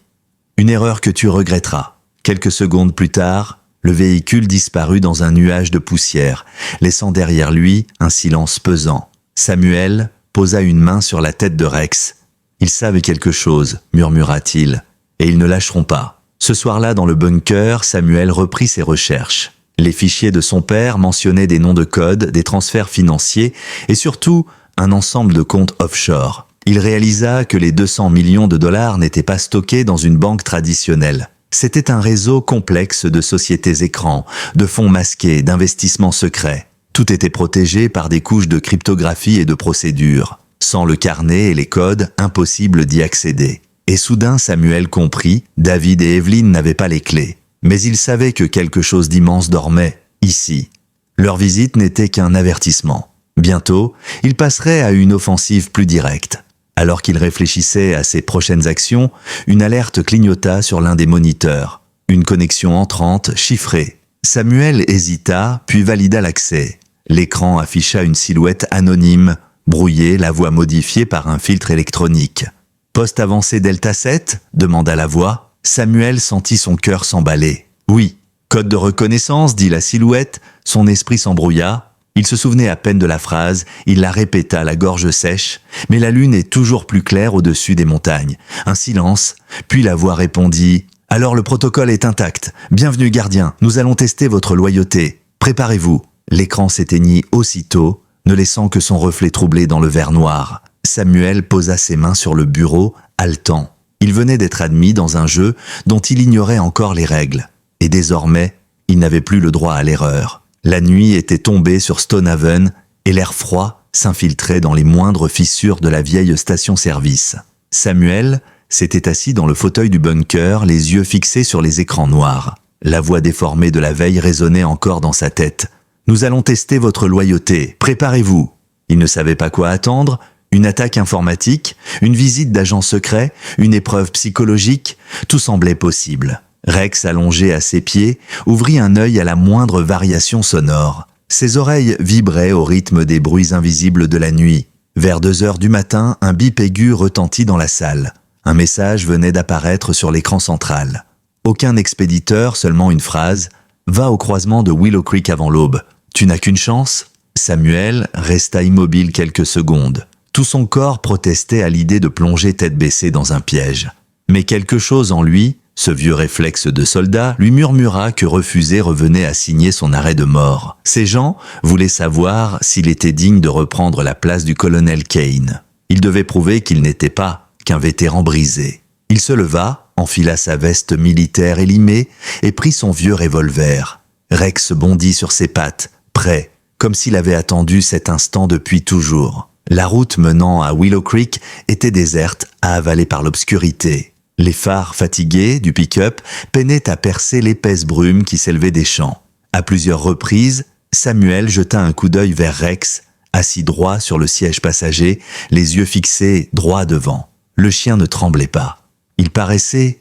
Une erreur que tu regretteras. » Quelques secondes plus tard, le véhicule disparut dans un nuage de poussière, laissant derrière lui un silence pesant. Samuel posa une main sur la tête de Rex. « Ils savent quelque chose, murmura-t-il, et ils ne lâcheront pas. » Ce soir-là, dans le bunker, Samuel reprit ses recherches. Les fichiers de son père mentionnaient des noms de code, des transferts financiers et surtout un ensemble de comptes offshore. Il réalisa que les 200 millions de dollars n'étaient pas stockés dans une banque traditionnelle. C'était un réseau complexe de sociétés écrans, de fonds masqués, d'investissements secrets. Tout était protégé par des couches de cryptographie et de procédures. Sans le carnet et les codes, impossible d'y accéder. Et soudain Samuel comprit, David et Evelyne n'avaient pas les clés. Mais ils savaient que quelque chose d'immense dormait, ici. Leur visite n'était qu'un avertissement. Bientôt, ils passeraient à une offensive plus directe. Alors qu'il réfléchissait à ses prochaines actions, une alerte clignota sur l'un des moniteurs. Une connexion entrante, chiffrée. Samuel hésita, puis valida l'accès. L'écran afficha une silhouette anonyme, brouillée, la voix modifiée par un filtre électronique. « Poste avancé Delta 7 ?» demanda la voix. Samuel sentit son cœur s'emballer. « Oui. » Code de reconnaissance, dit la silhouette. Son esprit s'embrouilla. Il se souvenait à peine de la phrase, il la répéta, la gorge sèche, mais la lune est toujours plus claire au-dessus des montagnes. Un silence, puis la voix répondit « Alors le protocole est intact. Bienvenue gardien, nous allons tester votre loyauté. Préparez-vous. » L'écran s'éteignit aussitôt, ne laissant que son reflet troublé dans le verre noir. Samuel posa ses mains sur le bureau, haletant. Il venait d'être admis dans un jeu dont il ignorait encore les règles. Et désormais, il n'avait plus le droit à l'erreur. La nuit était tombée sur Stonehaven et l'air froid s'infiltrait dans les moindres fissures de la vieille station-service. Samuel s'était assis dans le fauteuil du bunker, les yeux fixés sur les écrans noirs. La voix déformée de la veille résonnait encore dans sa tête. « Nous allons tester votre loyauté. Préparez-vous. » Il ne savait pas quoi attendre. Une attaque informatique, une visite d'agent secret, une épreuve psychologique, tout semblait possible. Rex, allongé à ses pieds, ouvrit un œil à la moindre variation sonore. Ses oreilles vibraient au rythme des bruits invisibles de la nuit. Vers 2 heures du matin, un bip aigu retentit dans la salle. Un message venait d'apparaître sur l'écran central. Aucun expéditeur, seulement une phrase. « Va au croisement de Willow Creek avant l'aube. Tu n'as qu'une chance ?» Samuel resta immobile quelques secondes. Tout son corps protestait à l'idée de plonger tête baissée dans un piège. Mais quelque chose en lui, ce vieux réflexe de soldat, lui murmura que refuser revenait à signer son arrêt de mort. Ces gens voulaient savoir s'il était digne de reprendre la place du colonel Kane. Il devait prouver qu'il n'était pas qu'un vétéran brisé. Il se leva, enfila sa veste militaire élimée et prit son vieux revolver. Rex bondit sur ses pattes, prêt, comme s'il avait attendu cet instant depuis toujours. La route menant à Willow Creek était déserte, avalée par l'obscurité. Les phares fatigués du pick-up peinaient à percer l'épaisse brume qui s'élevait des champs. À plusieurs reprises, Samuel jeta un coup d'œil vers Rex, assis droit sur le siège passager, les yeux fixés droit devant. Le chien ne tremblait pas. Il paraissait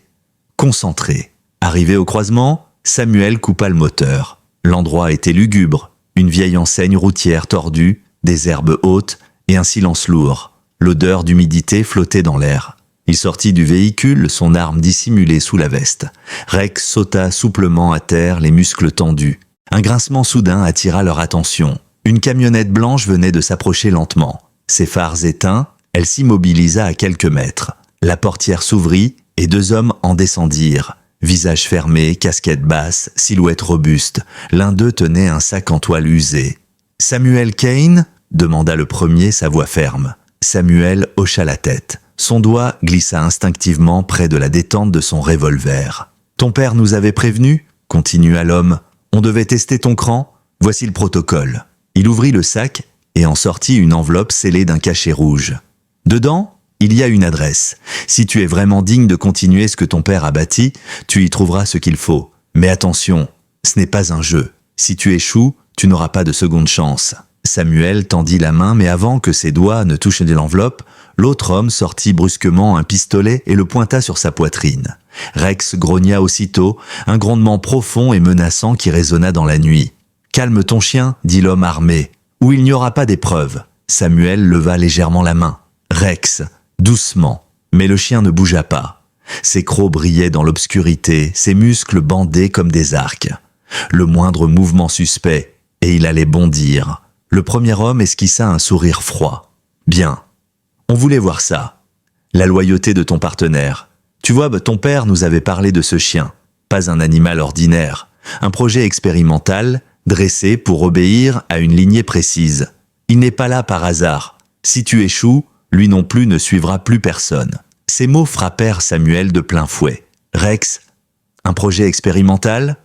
concentré. Arrivé au croisement, Samuel coupa le moteur. L'endroit était lugubre, une vieille enseigne routière tordue, des herbes hautes et un silence lourd. L'odeur d'humidité flottait dans l'air. Il sortit du véhicule, son arme dissimulée sous la veste. Rex sauta souplement à terre, les muscles tendus. Un grincement soudain attira leur attention. Une camionnette blanche venait de s'approcher lentement. Ses phares éteints, elle s'immobilisa à quelques mètres. La portière s'ouvrit et 2 hommes en descendirent. Visage fermé, casquette basse, silhouette robuste. L'un d'eux tenait un sac en toile usé. « Samuel Kane ?» demanda le premier, sa voix ferme. Samuel hocha la tête. Son doigt glissa instinctivement près de la détente de son revolver. « Ton père nous avait prévenu ?» continua l'homme. « On devait tester ton cran. Voici le protocole. » Il ouvrit le sac et en sortit une enveloppe scellée d'un cachet rouge. Dedans, il y a une adresse. Si tu es vraiment digne de continuer ce que ton père a bâti, tu y trouveras ce qu'il faut. Mais attention, ce n'est pas un jeu. Si tu échoues, tu n'auras pas de seconde chance. Samuel tendit la main, mais avant que ses doigts ne touchent l'enveloppe, l'autre homme sortit brusquement un pistolet et le pointa sur sa poitrine. Rex grogna aussitôt, un grondement profond et menaçant qui résonna dans la nuit. « Calme ton chien, dit l'homme armé, ou il n'y aura pas d'épreuve. » Samuel leva légèrement la main. Rex, doucement, mais le chien ne bougea pas. Ses crocs brillaient dans l'obscurité, ses muscles bandaient comme des arcs. Le moindre mouvement suspect, et il allait bondir. Le premier homme esquissa un sourire froid. « Bien, on voulait voir ça. La loyauté de ton partenaire. Tu vois, ton père nous avait parlé de ce chien. Pas un animal ordinaire. Un projet expérimental, dressé pour obéir à une lignée précise. Il n'est pas là par hasard. Si tu échoues, lui non plus ne suivra plus personne. » Ces mots frappèrent Samuel de plein fouet. Rex, un projet expérimental?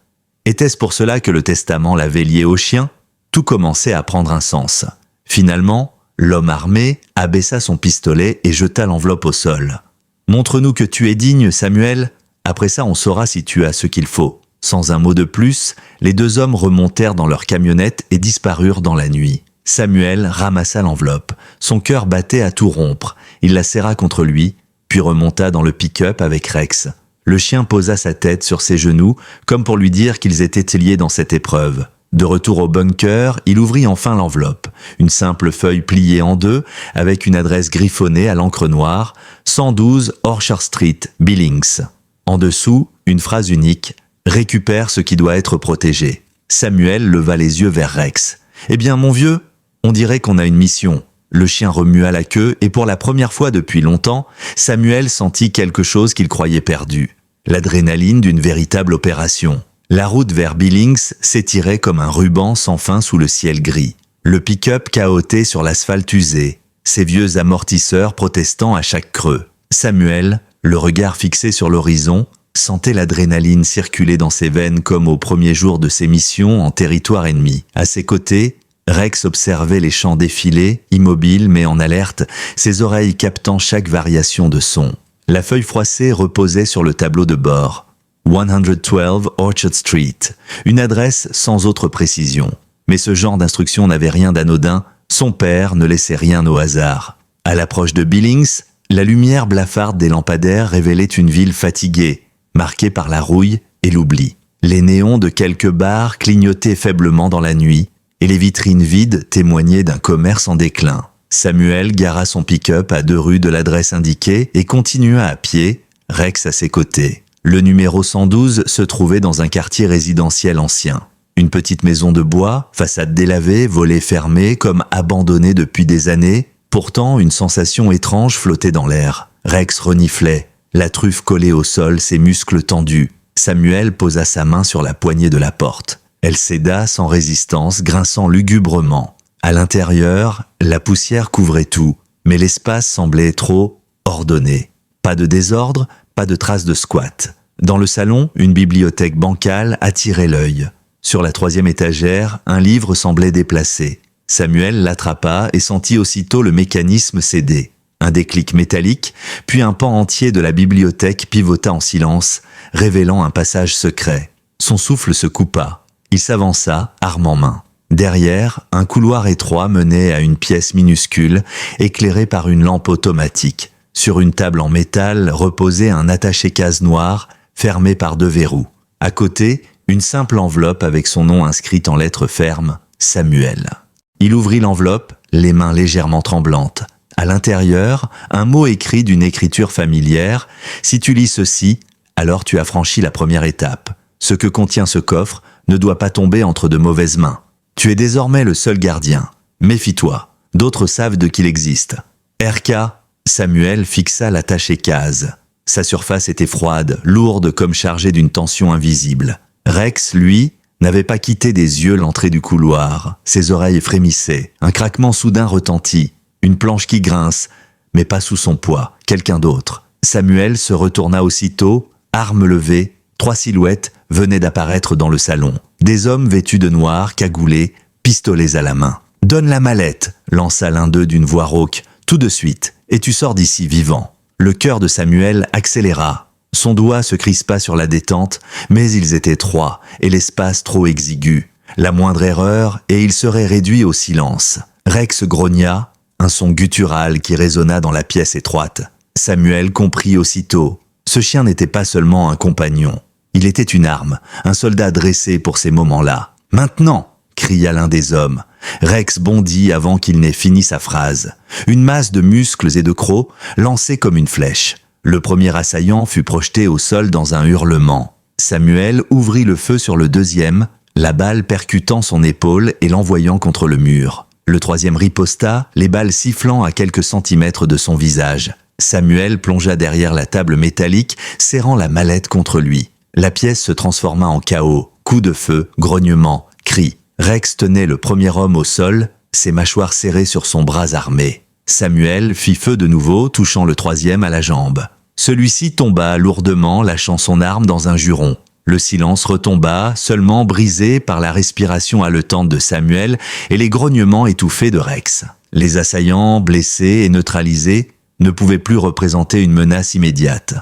Était-ce pour cela que le testament l'avait lié au chien? Tout commençait à prendre un sens. Finalement, l'homme armé abaissa son pistolet et jeta l'enveloppe au sol. « Montre-nous que tu es digne, Samuel. Après ça, on saura si tu as ce qu'il faut. » Sans un mot de plus, les 2 hommes remontèrent dans leur camionnette et disparurent dans la nuit. Samuel ramassa l'enveloppe. Son cœur battait à tout rompre. Il la serra contre lui, puis remonta dans le pick-up avec Rex. Le chien posa sa tête sur ses genoux, comme pour lui dire qu'ils étaient liés dans cette épreuve. De retour au bunker, il ouvrit enfin l'enveloppe. Une simple feuille pliée en 2, avec une adresse griffonnée à l'encre noire, 112 Orchard Street, Billings. En dessous, une phrase unique, « Récupère ce qui doit être protégé ». Samuel leva les yeux vers Rex. « Eh bien, mon vieux, on dirait qu'on a une mission. » Le chien remua la queue et pour la première fois depuis longtemps, Samuel sentit quelque chose qu'il croyait perdu. L'adrénaline d'une véritable opération. La route vers Billings s'étirait comme un ruban sans fin sous le ciel gris. Le pick-up cahotait sur l'asphalte usé, ses vieux amortisseurs protestant à chaque creux. Samuel, le regard fixé sur l'horizon, sentait l'adrénaline circuler dans ses veines comme au premier jour de ses missions en territoire ennemi. À ses côtés, Rex observait les champs défiler, immobile mais en alerte, ses oreilles captant chaque variation de son. La feuille froissée reposait sur le tableau de bord. 112 Orchard Street, une adresse sans autre précision. Mais ce genre d'instruction n'avait rien d'anodin, son père ne laissait rien au hasard. À l'approche de Billings, la lumière blafarde des lampadaires révélait une ville fatiguée, marquée par la rouille et l'oubli. Les néons de quelques bars clignotaient faiblement dans la nuit, et les vitrines vides témoignaient d'un commerce en déclin. Samuel gara son pick-up à 2 rues de l'adresse indiquée et continua à pied, Rex à ses côtés. Le numéro 112 se trouvait dans un quartier résidentiel ancien. Une petite maison de bois, façade délavée, volets fermés, comme abandonnée depuis des années. Pourtant, une sensation étrange flottait dans l'air. Rex reniflait, la truffe collée au sol, ses muscles tendus. Samuel posa sa main sur la poignée de la porte. Elle céda sans résistance, grinçant lugubrement. À l'intérieur, la poussière couvrait tout. Mais l'espace semblait trop ordonné. Pas de désordre, pas de traces de squat. Dans le salon, une bibliothèque bancale attirait l'œil. Sur la 3e étagère, un livre semblait déplacé. Samuel l'attrapa et sentit aussitôt le mécanisme céder. Un déclic métallique, puis un pan entier de la bibliothèque pivota en silence, révélant un passage secret. Son souffle se coupa. Il s'avança, arme en main. Derrière, un couloir étroit menait à une pièce minuscule, éclairée par une lampe automatique. Sur une table en métal reposait un attaché-case noir, fermé par 2 verrous. À côté, une simple enveloppe avec son nom inscrit en lettres fermes, Samuel. Il ouvrit l'enveloppe, les mains légèrement tremblantes. À l'intérieur, un mot écrit d'une écriture familière. Si tu lis ceci, alors tu as franchi la première étape. Ce que contient ce coffre ne doit pas tomber entre de mauvaises mains. Tu es désormais le seul gardien. Méfie-toi. D'autres savent de qu'il existe. RK. Samuel fixa l'attaché-case. Sa surface était froide, lourde comme chargée d'une tension invisible. Rex, lui, n'avait pas quitté des yeux l'entrée du couloir. Ses oreilles frémissaient. Un craquement soudain retentit. Une planche qui grince, mais pas sous son poids. Quelqu'un d'autre. Samuel se retourna aussitôt, arme levée. 3 silhouettes venaient d'apparaître dans le salon. Des hommes vêtus de noir, cagoulés, pistolets à la main. « Donne la mallette !» lança l'un d'eux d'une voix rauque. « Tout de suite, et tu sors d'ici vivant. » Le cœur de Samuel accéléra. Son doigt se crispa sur la détente, mais ils étaient 3, et l'espace trop exigu. La moindre erreur, et il serait réduit au silence. Rex grogna, un son guttural qui résonna dans la pièce étroite. Samuel comprit aussitôt. Ce chien n'était pas seulement un compagnon. Il était une arme, un soldat dressé pour ces moments-là. « Maintenant !» cria l'un des hommes. Rex bondit avant qu'il n'ait fini sa phrase. Une masse de muscles et de crocs lancée comme une flèche. Le premier assaillant fut projeté au sol dans un hurlement. Samuel ouvrit le feu sur le deuxième, la balle percutant son épaule et l'envoyant contre le mur. Le troisième riposta, les balles sifflant à quelques centimètres de son visage. Samuel plongea derrière la table métallique, serrant la mallette contre lui. La pièce se transforma en chaos. Coups de feu, grognements, cris. Rex tenait le premier homme au sol, ses mâchoires serrées sur son bras armé. Samuel fit feu de nouveau, touchant le troisième à la jambe. Celui-ci tomba lourdement, lâchant son arme dans un juron. Le silence retomba, seulement brisé par la respiration haletante de Samuel et les grognements étouffés de Rex. Les assaillants, blessés et neutralisés, ne pouvaient plus représenter une menace immédiate.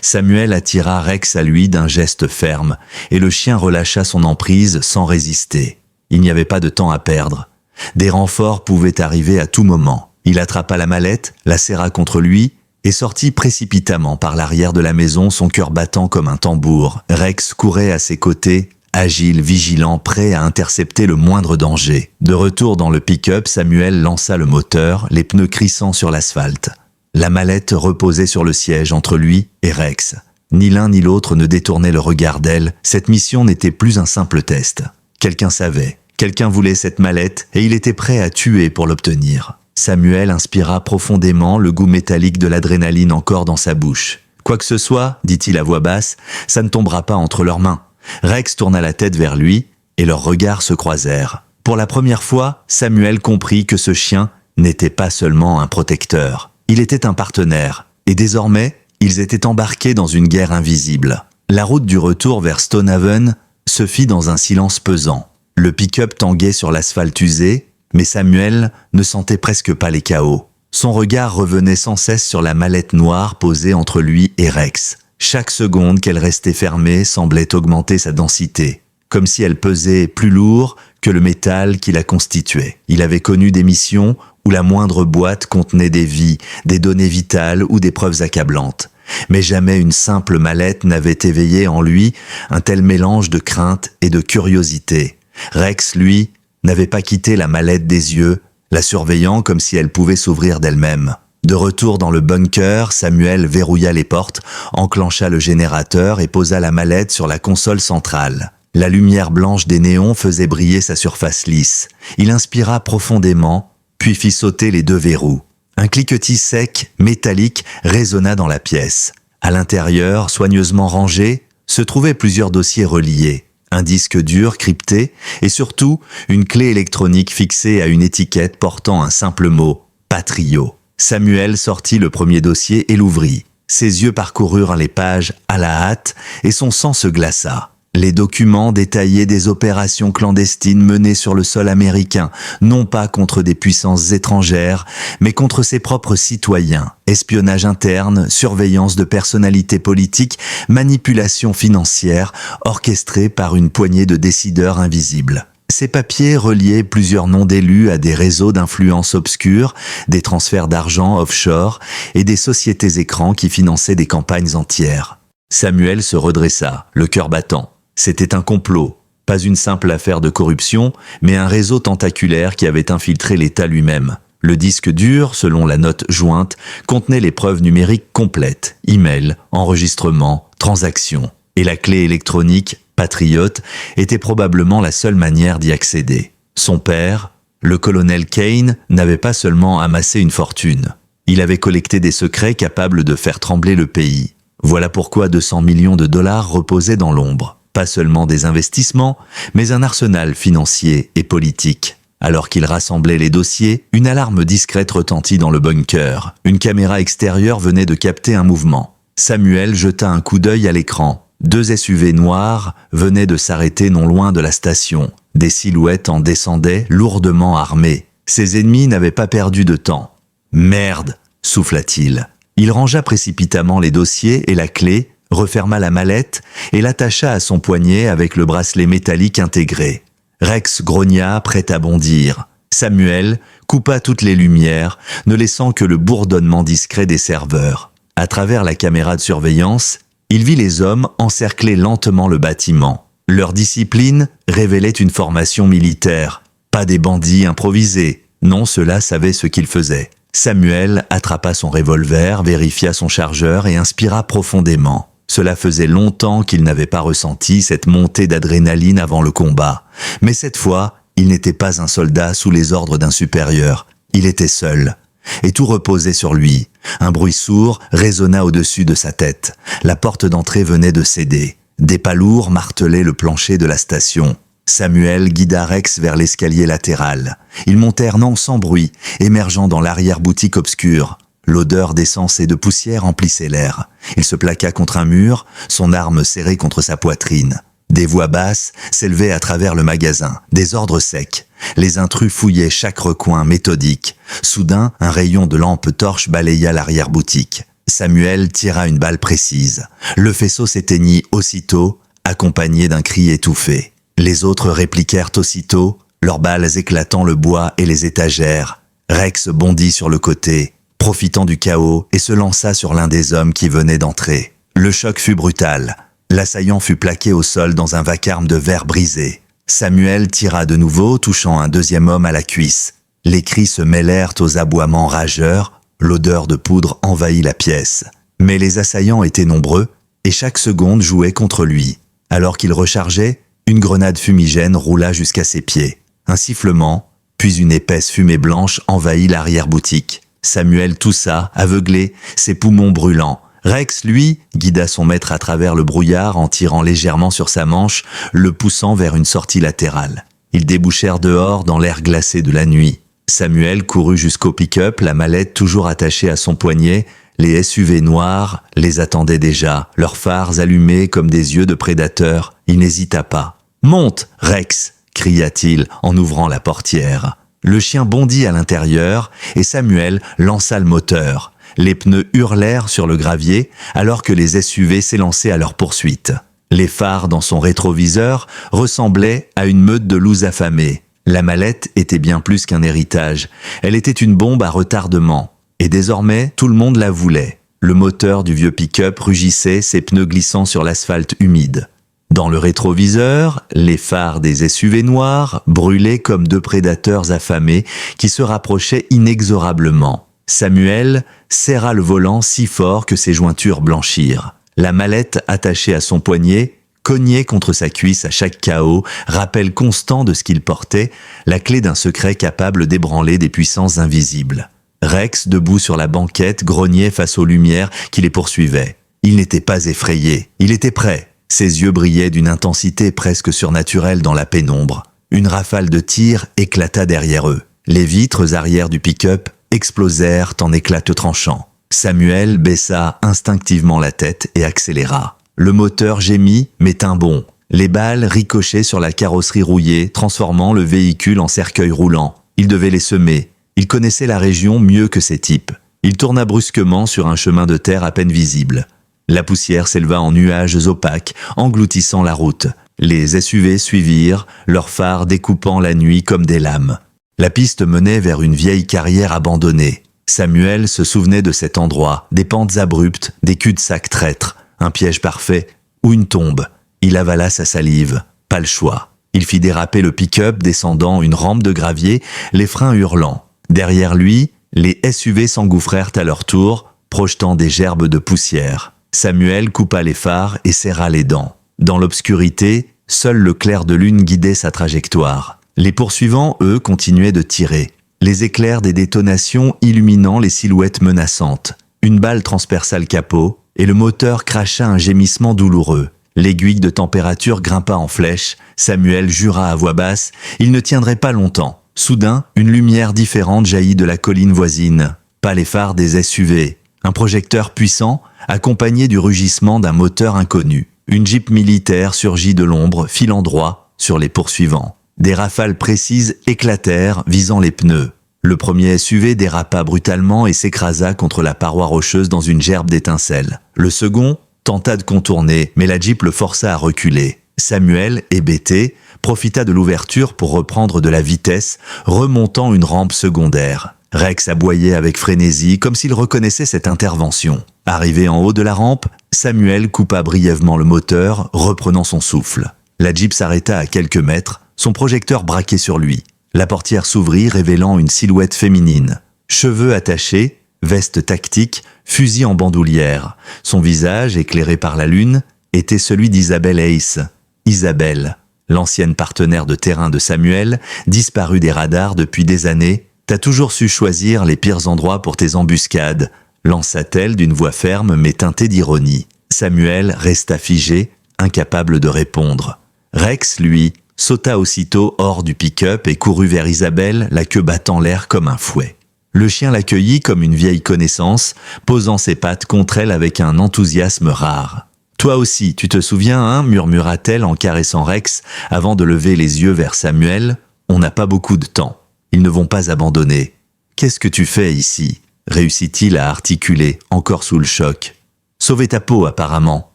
Samuel attira Rex à lui d'un geste ferme, et le chien relâcha son emprise sans résister. Il n'y avait pas de temps à perdre. Des renforts pouvaient arriver à tout moment. Il attrapa la mallette, la serra contre lui, et sortit précipitamment par l'arrière de la maison, son cœur battant comme un tambour. Rex courait à ses côtés, agile, vigilant, prêt à intercepter le moindre danger. De retour dans le pick-up, Samuel lança le moteur, les pneus crissant sur l'asphalte. La mallette reposait sur le siège entre lui et Rex. Ni l'un ni l'autre ne détournait le regard d'elle. Cette mission n'était plus un simple test. Quelqu'un savait. Quelqu'un voulait cette mallette et il était prêt à tuer pour l'obtenir. Samuel inspira profondément, le goût métallique de l'adrénaline encore dans sa bouche. « Quoi que ce soit, dit-il à voix basse, ça ne tombera pas entre leurs mains. » Rex tourna la tête vers lui et leurs regards se croisèrent. Pour la première fois, Samuel comprit que ce chien n'était pas seulement un protecteur. Il était un partenaire. Et désormais, ils étaient embarqués dans une guerre invisible. La route du retour vers Stonehaven se fit dans un silence pesant. Le pick-up tanguait sur l'asphalte usé, mais Samuel ne sentait presque pas les chaos. Son regard revenait sans cesse sur la mallette noire posée entre lui et Rex. Chaque seconde qu'elle restait fermée semblait augmenter sa densité, comme si elle pesait plus lourd que le métal qui la constituait. Il avait connu des missions où la moindre boîte contenait des vies, des données vitales ou des preuves accablantes. Mais jamais une simple mallette n'avait éveillé en lui un tel mélange de crainte et de curiosité. Rex, lui, n'avait pas quitté la mallette des yeux, la surveillant comme si elle pouvait s'ouvrir d'elle-même. De retour dans le bunker, Samuel verrouilla les portes, enclencha le générateur et posa la mallette sur la console centrale. La lumière blanche des néons faisait briller sa surface lisse. Il inspira profondément, puis fit sauter les 2 verrous. Un cliquetis sec, métallique, résonna dans la pièce. À l'intérieur, soigneusement rangé, se trouvaient plusieurs dossiers reliés. Un disque dur crypté et surtout une clé électronique fixée à une étiquette portant un simple mot, Patrio. Samuel sortit le premier dossier et l'ouvrit. Ses yeux parcoururent les pages à la hâte et son sang se glaça. Les documents détaillaient des opérations clandestines menées sur le sol américain, non pas contre des puissances étrangères, mais contre ses propres citoyens. Espionnage interne, surveillance de personnalités politiques, manipulation financière, orchestrée par une poignée de décideurs invisibles. Ces papiers reliaient plusieurs noms d'élus à des réseaux d'influence obscurs, des transferts d'argent offshore et des sociétés écrans qui finançaient des campagnes entières. Samuel se redressa, le cœur battant. C'était un complot, pas une simple affaire de corruption, mais un réseau tentaculaire qui avait infiltré l'État lui-même. Le disque dur, selon la note jointe, contenait les preuves numériques complètes, emails, enregistrements, transactions. Et la clé électronique, Patriot, était probablement la seule manière d'y accéder. Son père, le colonel Kane, n'avait pas seulement amassé une fortune. Il avait collecté des secrets capables de faire trembler le pays. Voilà pourquoi 200 millions de dollars reposaient dans l'ombre. Pas seulement des investissements, mais un arsenal financier et politique. Alors qu'il rassemblait les dossiers, une alarme discrète retentit dans le bunker. Une caméra extérieure venait de capter un mouvement. Samuel jeta un coup d'œil à l'écran. 2 SUV noirs venaient de s'arrêter non loin de la station. Des silhouettes en descendaient, lourdement armées. Ses ennemis n'avaient pas perdu de temps. « Merde !» souffla-t-il. Il rangea précipitamment les dossiers et la clé, referma la mallette et l'attacha à son poignet avec le bracelet métallique intégré. Rex grogna, prêt à bondir. Samuel coupa toutes les lumières, ne laissant que le bourdonnement discret des serveurs. À travers la caméra de surveillance, il vit les hommes encercler lentement le bâtiment. Leur discipline révélait une formation militaire. Pas des bandits improvisés. Non, ceux-là savaient ce qu'ils faisaient. Samuel attrapa son revolver, vérifia son chargeur et inspira profondément. Cela faisait longtemps qu'il n'avait pas ressenti cette montée d'adrénaline avant le combat. Mais cette fois, il n'était pas un soldat sous les ordres d'un supérieur. Il était seul. Et tout reposait sur lui. Un bruit sourd résonna au-dessus de sa tête. La porte d'entrée venait de céder. Des pas lourds martelaient le plancher de la station. Samuel guida Rex vers l'escalier latéral. Ils montèrent sans bruit, émergeant dans l'arrière-boutique obscure. L'odeur d'essence et de poussière emplissait l'air. Il se plaqua contre un mur, son arme serrée contre sa poitrine. Des voix basses s'élevaient à travers le magasin, des ordres secs. Les intrus fouillaient chaque recoin méthodique. Soudain, un rayon de lampe torche balaya l'arrière-boutique. Samuel tira une balle précise. Le faisceau s'éteignit aussitôt, accompagné d'un cri étouffé. Les autres répliquèrent aussitôt, leurs balles éclatant le bois et les étagères. Rex bondit sur le côté, profitant du chaos, et se lança sur l'un des hommes qui venait d'entrer. Le choc fut brutal. L'assaillant fut plaqué au sol dans un vacarme de verre brisé. Samuel tira de nouveau, touchant un deuxième homme à la cuisse. Les cris se mêlèrent aux aboiements rageurs, l'odeur de poudre envahit la pièce. Mais les assaillants étaient nombreux, et chaque seconde jouait contre lui. Alors qu'il rechargeait, une grenade fumigène roula jusqu'à ses pieds. Un sifflement, puis une épaisse fumée blanche envahit l'arrière-boutique. Samuel toussa, aveuglé, ses poumons brûlants. Rex, lui, guida son maître à travers le brouillard en tirant légèrement sur sa manche, le poussant vers une sortie latérale. Ils débouchèrent dehors dans l'air glacé de la nuit. Samuel courut jusqu'au pick-up, la mallette toujours attachée à son poignet. Les SUV noirs les attendaient déjà, leurs phares allumés comme des yeux de prédateurs. Il n'hésita pas. « Monte, Rex !» cria-t-il en ouvrant la portière. Le chien bondit à l'intérieur et Samuel lança le moteur. Les pneus hurlèrent sur le gravier alors que les SUV s'élançaient à leur poursuite. Les phares dans son rétroviseur ressemblaient à une meute de loups affamés. La mallette était bien plus qu'un héritage. Elle était une bombe à retardement. Et désormais, tout le monde la voulait. Le moteur du vieux pick-up rugissait, ses pneus glissant sur l'asphalte humide. Dans le rétroviseur, les phares des SUV noirs brûlaient comme 2 prédateurs affamés qui se rapprochaient inexorablement. Samuel serra le volant si fort que ses jointures blanchirent. La mallette attachée à son poignet cognait contre sa cuisse à chaque chaos, rappel constant de ce qu'il portait, la clé d'un secret capable d'ébranler des puissances invisibles. Rex, debout sur la banquette, grognait face aux lumières qui les poursuivaient. Il n'était pas effrayé, il était prêt. Ses yeux brillaient d'une intensité presque surnaturelle dans la pénombre. Une rafale de tirs éclata derrière eux. Les vitres arrière du pick-up explosèrent en éclats tranchants. Samuel baissa instinctivement la tête et accéléra. Le moteur gémit, mais tint bon. Les balles ricochaient sur la carrosserie rouillée, transformant le véhicule en cercueil roulant. Il devait les semer. Il connaissait la région mieux que ces types. Il tourna brusquement sur un chemin de terre à peine visible. La poussière s'éleva en nuages opaques, engloutissant la route. Les SUV suivirent, leurs phares découpant la nuit comme des lames. La piste menait vers une vieille carrière abandonnée. Samuel se souvenait de cet endroit, des pentes abruptes, des cul-de-sac traîtres, un piège parfait ou une tombe. Il avala sa salive. Pas le choix. Il fit déraper le pick-up descendant une rampe de gravier, les freins hurlant. Derrière lui, les SUV s'engouffrèrent à leur tour, projetant des gerbes de poussière. Samuel coupa les phares et serra les dents. Dans l'obscurité, seul le clair de lune guidait sa trajectoire. Les poursuivants, eux, continuaient de tirer. Les éclairs des détonations illuminant les silhouettes menaçantes. Une balle transperça le capot, et le moteur cracha un gémissement douloureux. L'aiguille de température grimpa en flèche. Samuel jura à voix basse, il ne tiendrait pas longtemps. Soudain, une lumière différente jaillit de la colline voisine. Pas les phares des SUV. Un projecteur puissant, accompagné du rugissement d'un moteur inconnu. Une Jeep militaire surgit de l'ombre, filant droit sur les poursuivants. Des rafales précises éclatèrent, visant les pneus. Le premier SUV dérapa brutalement et s'écrasa contre la paroi rocheuse dans une gerbe d'étincelles. Le second tenta de contourner, mais la Jeep le força à reculer. Samuel, hébété, profita de l'ouverture pour reprendre de la vitesse, remontant une rampe secondaire. Rex aboyait avec frénésie, comme s'il reconnaissait cette intervention. Arrivé en haut de la rampe, Samuel coupa brièvement le moteur, reprenant son souffle. La Jeep s'arrêta à quelques mètres, son projecteur braqué sur lui. La portière s'ouvrit, révélant une silhouette féminine. Cheveux attachés, veste tactique, fusil en bandoulière. Son visage, éclairé par la lune, était celui d'Isabelle Ace. Isabelle, l'ancienne partenaire de terrain de Samuel, disparue des radars depuis des années, t'as toujours su choisir les pires endroits pour tes embuscades, lança-t-elle d'une voix ferme mais teintée d'ironie. Samuel resta figé, incapable de répondre. Rex, lui, sauta aussitôt hors du pick-up et courut vers Isabelle, la queue battant l'air comme un fouet. Le chien l'accueillit comme une vieille connaissance, posant ses pattes contre elle avec un enthousiasme rare. « Toi aussi, tu te souviens, hein ?» murmura-t-elle en caressant Rex avant de lever les yeux vers Samuel. « On n'a pas beaucoup de temps. Ils ne vont pas abandonner. »« Qu'est-ce que tu fais ici ?» réussit-il à articuler, encore sous le choc. « Sauver ta peau, apparemment, »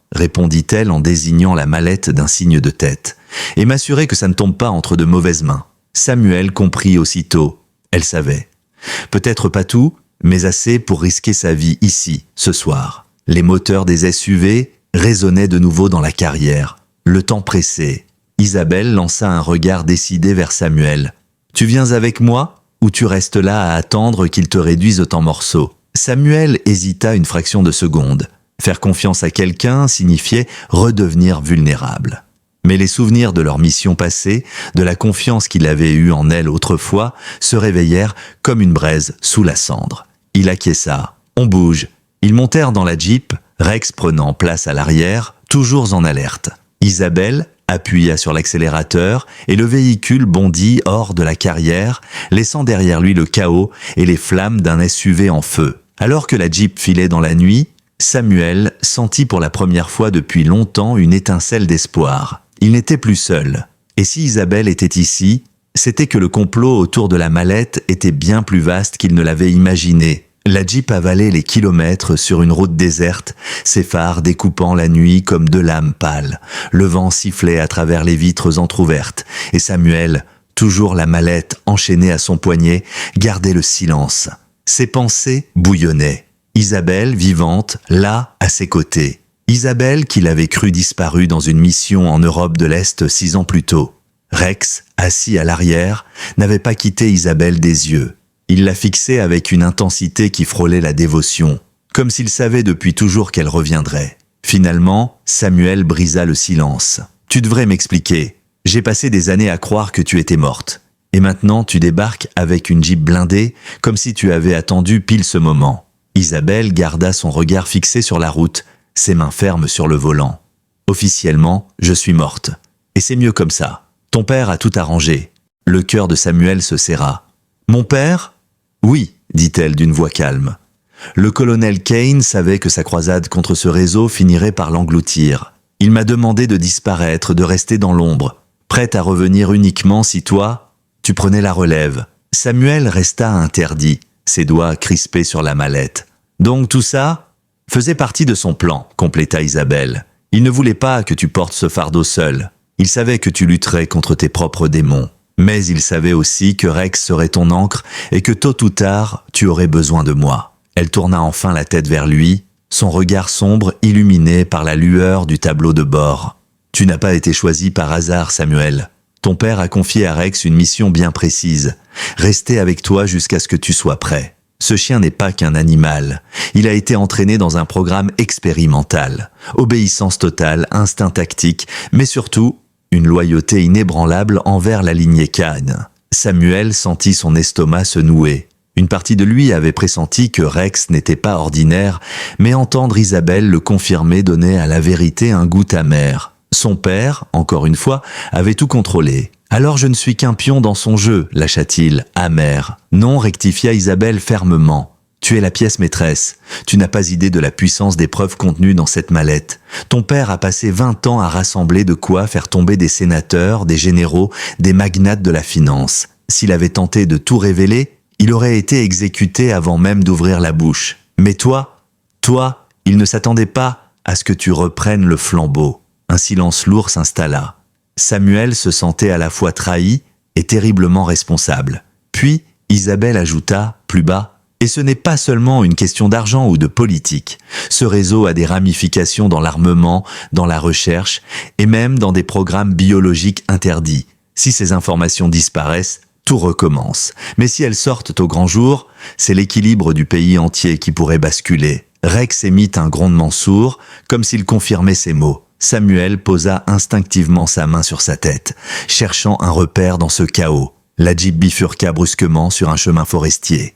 répondit-elle en désignant la mallette d'un signe de tête. « Et m'assurer que ça ne tombe pas entre de mauvaises mains. » Samuel comprit aussitôt. Elle savait. Peut-être pas tout, mais assez pour risquer sa vie ici, ce soir. Les moteurs des SUV résonnaient de nouveau dans la carrière. Le temps pressait. Isabelle lança un regard décidé vers Samuel. « Tu viens avec moi ou tu restes là à attendre qu'ils te réduisent en morceaux ?» Samuel hésita une fraction de seconde. Faire confiance à quelqu'un signifiait redevenir vulnérable. Mais les souvenirs de leur mission passée, de la confiance qu'il avait eue en elle autrefois, se réveillèrent comme une braise sous la cendre. Il acquiesça. On bouge. Ils montèrent dans la Jeep, Rex prenant place à l'arrière, toujours en alerte. Isabelle appuya sur l'accélérateur et le véhicule bondit hors de la carrière, laissant derrière lui le chaos et les flammes d'un SUV en feu. Alors que la Jeep filait dans la nuit, Samuel sentit pour la première fois depuis longtemps une étincelle d'espoir. Il n'était plus seul. Et si Isabelle était ici, c'était que le complot autour de la mallette était bien plus vaste qu'il ne l'avait imaginé. La Jeep avalait les kilomètres sur une route déserte, ses phares découpant la nuit comme deux lames pâles. Le vent sifflait à travers les vitres entr'ouvertes, et Samuel, toujours la mallette enchaînée à son poignet, gardait le silence. Ses pensées bouillonnaient. Isabelle, vivante, là, à ses côtés. Isabelle, qu'il avait cru disparue dans une mission en Europe de l'Est 6 ans plus tôt. Rex, assis à l'arrière, n'avait pas quitté Isabelle des yeux. Il la fixait avec une intensité qui frôlait la dévotion, comme s'il savait depuis toujours qu'elle reviendrait. Finalement, Samuel brisa le silence. « Tu devrais m'expliquer. J'ai passé des années à croire que tu étais morte. Et maintenant, tu débarques avec une Jeep blindée, comme si tu avais attendu pile ce moment. » Isabelle garda son regard fixé sur la route, ses mains fermes sur le volant. « Officiellement, je suis morte. Et c'est mieux comme ça. Ton père a tout arrangé. » Le cœur de Samuel se serra. « Mon père ? » « Oui, » dit-elle d'une voix calme. Le colonel Kane savait que sa croisade contre ce réseau finirait par l'engloutir. Il m'a demandé de disparaître, de rester dans l'ombre, prête à revenir uniquement si toi, tu prenais la relève. Samuel resta interdit, ses doigts crispés sur la mallette. Donc tout ça faisait partie de son plan, compléta Isabelle. Il ne voulait pas que tu portes ce fardeau seul. Il savait que tu lutterais contre tes propres démons. Mais il savait aussi que Rex serait ton ancre et que tôt ou tard, tu aurais besoin de moi. Elle tourna enfin la tête vers lui, son regard sombre illuminé par la lueur du tableau de bord. Tu n'as pas été choisi par hasard, Samuel. Ton père a confié à Rex une mission bien précise. Rester avec toi jusqu'à ce que tu sois prêt. Ce chien n'est pas qu'un animal. Il a été entraîné dans un programme expérimental. Obéissance totale, instinct tactique, mais surtout, une loyauté inébranlable envers la lignée Kane. Samuel sentit son estomac se nouer. Une partie de lui avait pressenti que Rex n'était pas ordinaire, mais entendre Isabelle le confirmer donnait à la vérité un goût amer. Son père, encore une fois, avait tout contrôlé. « Alors je ne suis qu'un pion dans son jeu », lâcha-t-il, amer. « Non », rectifia Isabelle fermement. « Tu es la pièce maîtresse. Tu n'as pas idée de la puissance des preuves contenues dans cette mallette. Ton père a passé 20 ans à rassembler de quoi faire tomber des sénateurs, des généraux, des magnates de la finance. S'il avait tenté de tout révéler, il aurait été exécuté avant même d'ouvrir la bouche. Mais toi, il ne s'attendait pas à ce que tu reprennes le flambeau. » Un silence lourd s'installa. Samuel se sentait à la fois trahi et terriblement responsable. Puis, Isabelle ajouta, plus bas, « Et ce n'est pas seulement une question d'argent ou de politique. Ce réseau a des ramifications dans l'armement, dans la recherche et même dans des programmes biologiques interdits. Si ces informations disparaissent, tout recommence. Mais si elles sortent au grand jour, c'est l'équilibre du pays entier qui pourrait basculer. » Rex émit un grondement sourd, comme s'il confirmait ses mots. Samuel posa instinctivement sa main sur sa tête, cherchant un repère dans ce chaos. La Jeep bifurqua brusquement sur un chemin forestier.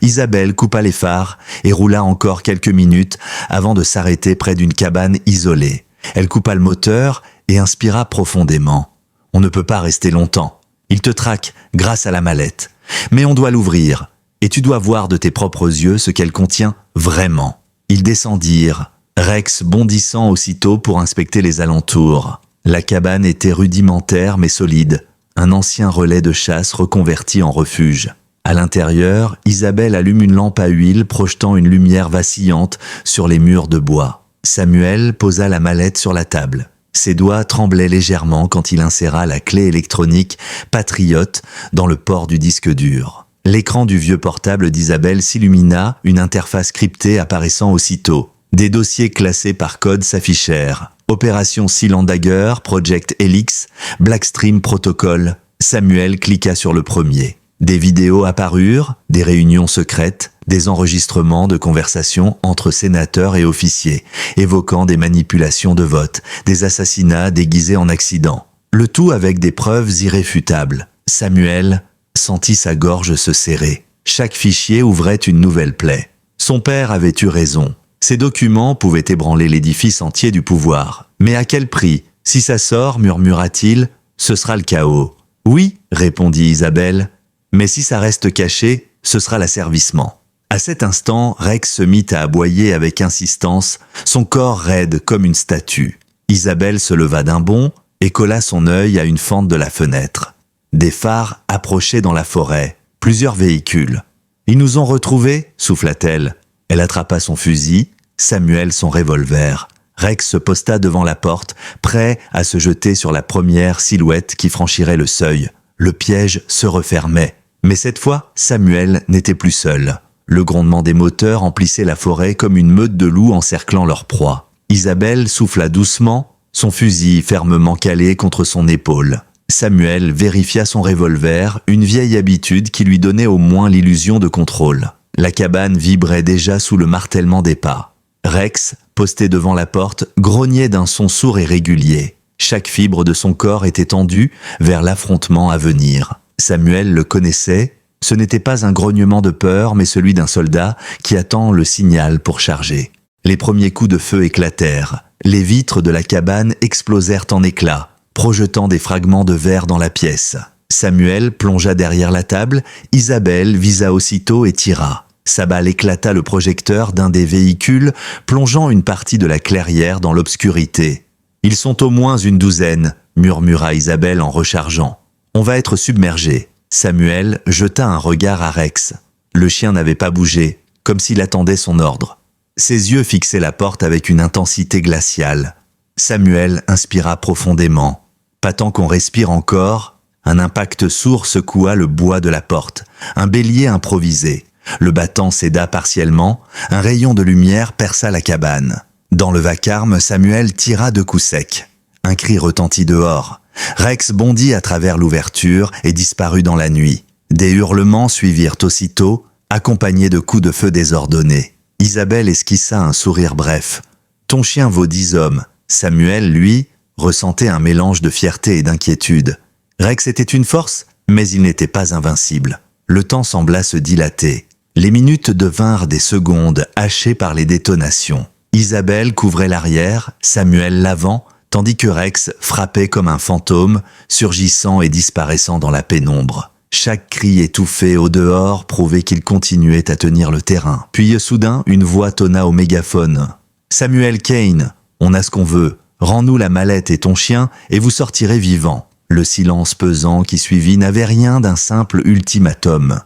Isabelle coupa les phares et roula encore quelques minutes avant de s'arrêter près d'une cabane isolée. Elle coupa le moteur et inspira profondément. On ne peut pas rester longtemps. Il te traque grâce à la mallette. Mais on doit l'ouvrir, et tu dois voir de tes propres yeux ce qu'elle contient vraiment. Ils descendirent, Rex bondissant aussitôt pour inspecter les alentours. La cabane était rudimentaire mais solide, un ancien relais de chasse reconverti en refuge. À l'intérieur, Isabelle allume une lampe à huile projetant une lumière vacillante sur les murs de bois. Samuel posa la mallette sur la table. Ses doigts tremblaient légèrement quand il inséra la clé électronique Patriote dans le port du disque dur. L'écran du vieux portable d'Isabelle s'illumina, une interface cryptée apparaissant aussitôt. Des dossiers classés par code s'affichèrent. Opération Silent Dagger, Project Helix, Blackstream Protocol. Samuel cliqua sur le premier. Des vidéos apparurent, des réunions secrètes, des enregistrements de conversations entre sénateurs et officiers, évoquant des manipulations de vote, des assassinats déguisés en accidents. Le tout avec des preuves irréfutables. Samuel sentit sa gorge se serrer. Chaque fichier ouvrait une nouvelle plaie. Son père avait eu raison. Ces documents pouvaient ébranler l'édifice entier du pouvoir. Mais à quel prix? Si ça sort, murmura-t-il, ce sera le chaos. Oui, répondit Isabelle, mais si ça reste caché, ce sera l'asservissement. À cet instant, Rex se mit à aboyer avec insistance, son corps raide comme une statue. Isabelle se leva d'un bond et colla son œil à une fente de la fenêtre. Des phares approchaient dans la forêt, plusieurs véhicules. « Ils nous ont retrouvés » souffla-t-elle. Elle attrapa son fusil, Samuel son revolver. Rex se posta devant la porte, prêt à se jeter sur la première silhouette qui franchirait le seuil. Le piège se refermait. Mais cette fois, Samuel n'était plus seul. Le grondement des moteurs emplissait la forêt comme une meute de loups encerclant leur proie. Isabelle souffla doucement, son fusil fermement calé contre son épaule. Samuel vérifia son revolver, une vieille habitude qui lui donnait au moins l'illusion de contrôle. La cabane vibrait déjà sous le martèlement des pas. Rex, posté devant la porte, grognait d'un son sourd et régulier. Chaque fibre de son corps était tendue vers l'affrontement à venir. Samuel le connaissait, ce n'était pas un grognement de peur, mais celui d'un soldat qui attend le signal pour charger. Les premiers coups de feu éclatèrent. Les vitres de la cabane explosèrent en éclats, projetant des fragments de verre dans la pièce. Samuel plongea derrière la table, Isabelle visa aussitôt et tira. Sa balle éclata le projecteur d'un des véhicules, plongeant une partie de la clairière dans l'obscurité. « Ils sont au moins une douzaine », murmura Isabelle en rechargeant. « On va être submergés. » Samuel jeta un regard à Rex. Le chien n'avait pas bougé, comme s'il attendait son ordre. Ses yeux fixaient la porte avec une intensité glaciale. Samuel inspira profondément. Pas tant qu'on respire encore, un impact sourd secoua le bois de la porte, un bélier improvisé. Le battant céda partiellement, un rayon de lumière perça la cabane. Dans le vacarme, Samuel tira 2 coups secs. Un cri retentit dehors. Rex bondit à travers l'ouverture et disparut dans la nuit. Des hurlements suivirent aussitôt, accompagnés de coups de feu désordonnés. Isabelle esquissa un sourire bref. « Ton chien vaut 10 hommes. » Samuel, lui, ressentait un mélange de fierté et d'inquiétude. Rex était une force, mais il n'était pas invincible. Le temps sembla se dilater. Les minutes devinrent des secondes, hachées par les détonations. Isabelle couvrait l'arrière, Samuel l'avant, tandis que Rex frappait comme un fantôme, surgissant et disparaissant dans la pénombre. Chaque cri étouffé au dehors prouvait qu'il continuait à tenir le terrain. Puis soudain, une voix tonna au mégaphone. « Samuel Kane, on a ce qu'on veut. Rends-nous la mallette et ton chien, et vous sortirez vivant. » Le silence pesant qui suivit n'avait rien d'un simple ultimatum.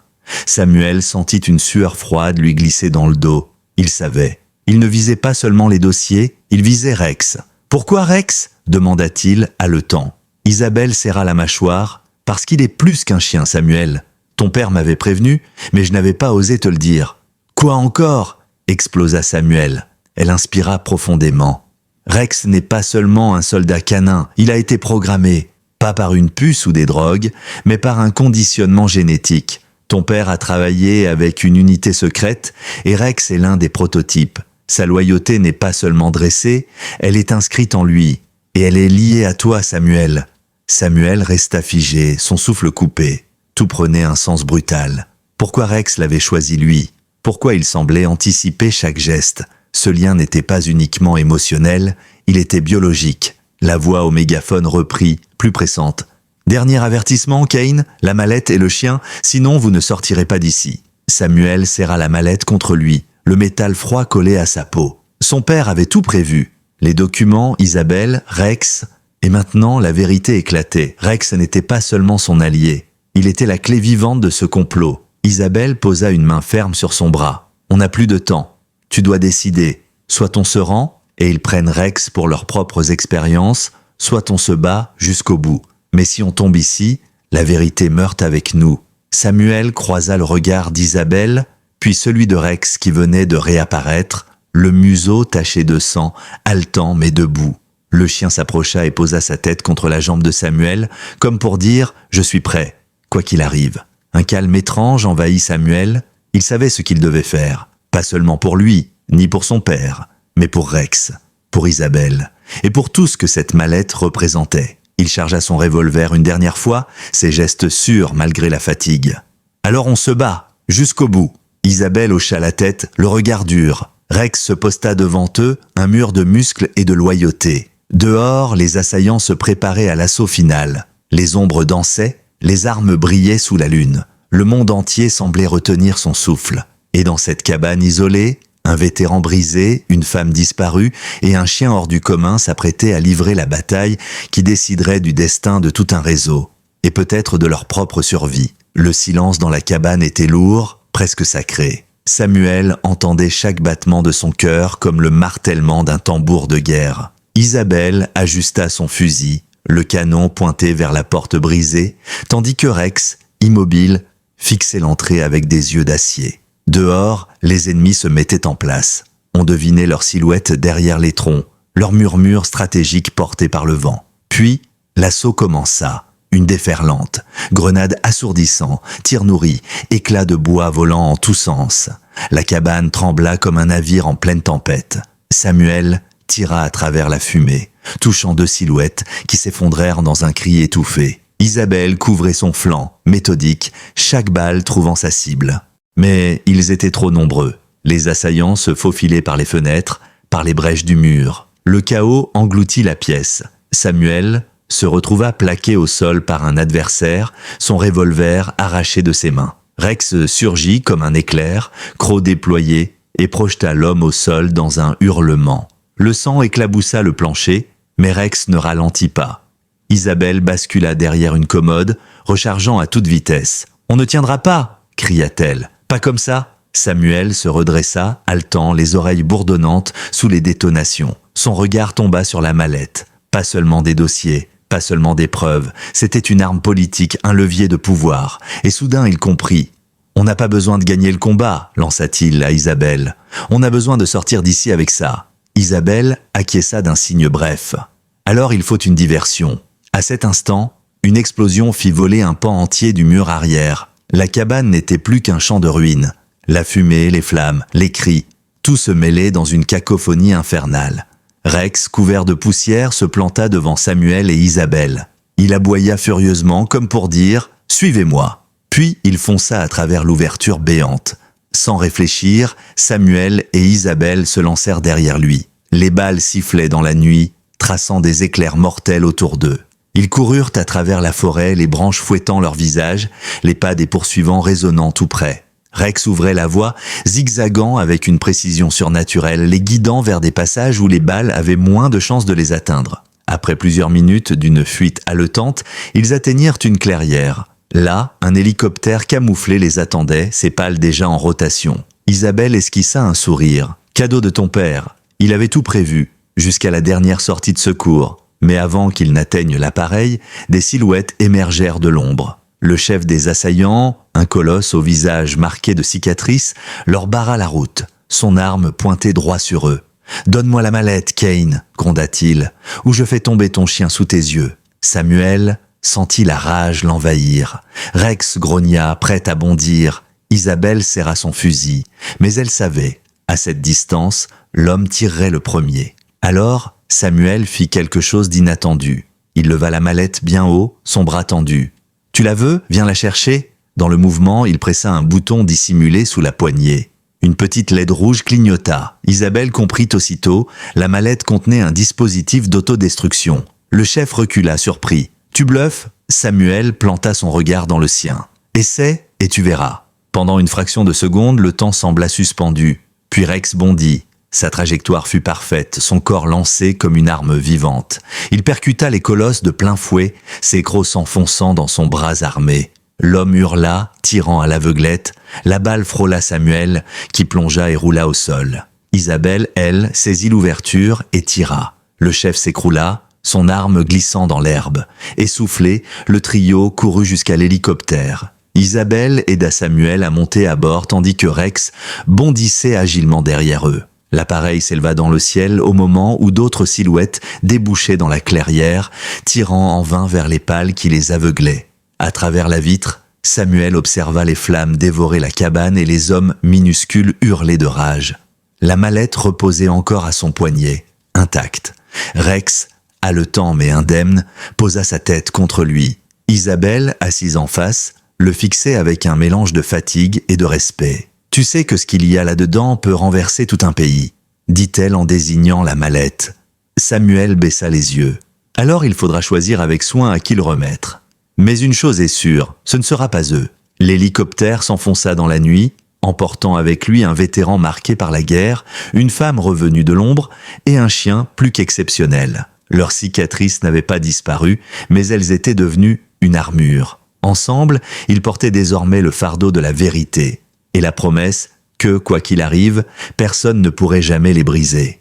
Samuel sentit une sueur froide lui glisser dans le dos. Il savait. Il ne visait pas seulement les dossiers, il visait Rex. « Pourquoi Rex ?» demanda-t-il, haletant. Isabelle serra la mâchoire. « Parce qu'il est plus qu'un chien, Samuel. Ton père m'avait prévenu, mais je n'avais pas osé te le dire. »« Quoi encore ?» explosa Samuel. Elle inspira profondément. « Rex n'est pas seulement un soldat canin, il a été programmé. Pas par une puce ou des drogues, mais par un conditionnement génétique. Ton père a travaillé avec une unité secrète et Rex est l'un des prototypes. Sa loyauté n'est pas seulement dressée, elle est inscrite en lui. Et elle est liée à toi, Samuel. » Samuel resta figé, son souffle coupé. Tout prenait un sens brutal. Pourquoi Rex l'avait choisi lui? Pourquoi il semblait anticiper chaque geste? Ce lien n'était pas uniquement émotionnel, il était biologique. La voix au mégaphone reprit, plus pressante. « Dernier avertissement, Kane, la mallette et le chien, sinon vous ne sortirez pas d'ici. » Samuel serra la mallette contre lui, le métal froid collé à sa peau. Son père avait tout prévu. Les documents, Isabelle, Rex... Et maintenant, la vérité éclatait. Rex n'était pas seulement son allié. Il était la clé vivante de ce complot. Isabelle posa une main ferme sur son bras. « On n'a plus de temps. Tu dois décider. Soit on se rend, et ils prennent Rex pour leurs propres expériences, soit on se bat jusqu'au bout. Mais si on tombe ici, la vérité meurt avec nous. » Samuel croisa le regard d'Isabelle, puis celui de Rex qui venait de réapparaître, le museau taché de sang, haletant mais debout. Le chien s'approcha et posa sa tête contre la jambe de Samuel, comme pour dire « Je suis prêt, quoi qu'il arrive ». Un calme étrange envahit Samuel. Il savait ce qu'il devait faire. Pas seulement pour lui, ni pour son père, mais pour Rex, pour Isabelle, et pour tout ce que cette mallette représentait. Il chargea son revolver une dernière fois, ses gestes sûrs malgré la fatigue. « Alors on se bat, jusqu'au bout ». Isabelle hocha la tête, le regard dur. Rex se posta devant eux, un mur de muscles et de loyauté. Dehors, les assaillants se préparaient à l'assaut final. Les ombres dansaient, les armes brillaient sous la lune. Le monde entier semblait retenir son souffle. Et dans cette cabane isolée, un vétéran brisé, une femme disparue et un chien hors du commun s'apprêtaient à livrer la bataille qui déciderait du destin de tout un réseau, et peut-être de leur propre survie. Le silence dans la cabane était lourd, presque sacré. Samuel entendait chaque battement de son cœur comme le martèlement d'un tambour de guerre. Isabelle ajusta son fusil, le canon pointé vers la porte brisée, tandis que Rex, immobile, fixait l'entrée avec des yeux d'acier. Dehors, les ennemis se mettaient en place. On devinait leurs silhouettes derrière les troncs, leurs murmures stratégiques portés par le vent. Puis, l'assaut commença. Une déferlante, grenades assourdissant, tirs nourris, éclats de bois volant en tous sens. La cabane trembla comme un navire en pleine tempête. Samuel tira à travers la fumée, touchant 2 silhouettes qui s'effondrèrent dans un cri étouffé. Isabelle couvrait son flanc, méthodique, chaque balle trouvant sa cible. Mais ils étaient trop nombreux. Les assaillants se faufilaient par les fenêtres, par les brèches du mur. Le chaos engloutit la pièce. Samuel, se retrouva plaqué au sol par un adversaire, son revolver arraché de ses mains. Rex surgit comme un éclair, croc déployé, et projeta l'homme au sol dans un hurlement. Le sang éclaboussa le plancher, mais Rex ne ralentit pas. Isabelle bascula derrière une commode, rechargeant à toute vitesse. « On ne tiendra pas !» cria-t-elle. « Pas comme ça !» Samuel se redressa, haletant, les oreilles bourdonnantes sous les détonations. Son regard tomba sur la mallette. Pas seulement des dossiers, pas seulement des preuves, c'était une arme politique, un levier de pouvoir. Et soudain il comprit. « On n'a pas besoin de gagner le combat », lança-t-il à Isabelle. « On a besoin de sortir d'ici avec ça. » Isabelle acquiesça d'un signe bref. « Alors il faut une diversion. » À cet instant, une explosion fit voler un pan entier du mur arrière. La cabane n'était plus qu'un champ de ruines. La fumée, les flammes, les cris, tout se mêlait dans une cacophonie infernale. Rex, couvert de poussière, se planta devant Samuel et Isabelle. Il aboya furieusement comme pour dire « Suivez-moi ». Puis il fonça à travers l'ouverture béante. Sans réfléchir, Samuel et Isabelle se lancèrent derrière lui. Les balles sifflaient dans la nuit, traçant des éclairs mortels autour d'eux. Ils coururent à travers la forêt, les branches fouettant leurs visages, les pas des poursuivants résonnant tout près. Rex ouvrait la voie, zigzagant avec une précision surnaturelle, les guidant vers des passages où les balles avaient moins de chances de les atteindre. Après plusieurs minutes d'une fuite haletante, ils atteignirent une clairière. Là, un hélicoptère camouflé les attendait, ses pales déjà en rotation. Isabelle esquissa un sourire. « Cadeau de ton père. Il avait tout prévu, jusqu'à la dernière sortie de secours. » Mais avant qu'il n'atteigne l'appareil, des silhouettes émergèrent de l'ombre. Le chef des assaillants, un colosse au visage marqué de cicatrices, leur barra la route, son arme pointée droit sur eux. « Donne-moi la mallette, Kane !» gronda-t-il, « ou je fais tomber ton chien sous tes yeux. » Samuel sentit la rage l'envahir. Rex grogna, prêt à bondir. Isabelle serra son fusil, mais elle savait, à cette distance, l'homme tirerait le premier. Alors, Samuel fit quelque chose d'inattendu. Il leva la mallette bien haut, son bras tendu. « Tu la veux ? Viens la chercher !» Dans le mouvement, il pressa un bouton dissimulé sous la poignée. Une petite LED rouge clignota. Isabelle comprit aussitôt, la mallette contenait un dispositif d'autodestruction. Le chef recula, surpris. « Tu bluffes ?» Samuel planta son regard dans le sien. « Essaie et tu verras. » Pendant une fraction de seconde, le temps sembla suspendu. Puis Rex bondit. Sa trajectoire fut parfaite, son corps lancé comme une arme vivante. Il percuta les colosses de plein fouet, ses crocs s'enfonçant dans son bras armé. L'homme hurla, tirant à l'aveuglette. La balle frôla Samuel, qui plongea et roula au sol. Isabelle, elle, saisit l'ouverture et tira. Le chef s'écroula, son arme glissant dans l'herbe. Essoufflé, le trio courut jusqu'à l'hélicoptère. Isabelle aida Samuel à monter à bord tandis que Rex bondissait agilement derrière eux. L'appareil s'éleva dans le ciel au moment où d'autres silhouettes débouchaient dans la clairière, tirant en vain vers les pales qui les aveuglaient. À travers la vitre, Samuel observa les flammes dévorer la cabane et les hommes minuscules hurler de rage. La mallette reposait encore à son poignet, intacte. Rex, haletant mais indemne, posa sa tête contre lui. Isabelle, assise en face, le fixait avec un mélange de fatigue et de respect. « Tu sais que ce qu'il y a là-dedans peut renverser tout un pays », dit-elle en désignant la mallette. Samuel baissa les yeux. « Alors il faudra choisir avec soin à qui le remettre. Mais une chose est sûre, ce ne sera pas eux. » L'hélicoptère s'enfonça dans la nuit, emportant avec lui un vétéran marqué par la guerre, une femme revenue de l'ombre et un chien plus qu'exceptionnel. Leurs cicatrices n'avaient pas disparu, mais elles étaient devenues une armure. Ensemble, ils portaient désormais le fardeau de la vérité et la promesse que, quoi qu'il arrive, personne ne pourrait jamais les briser.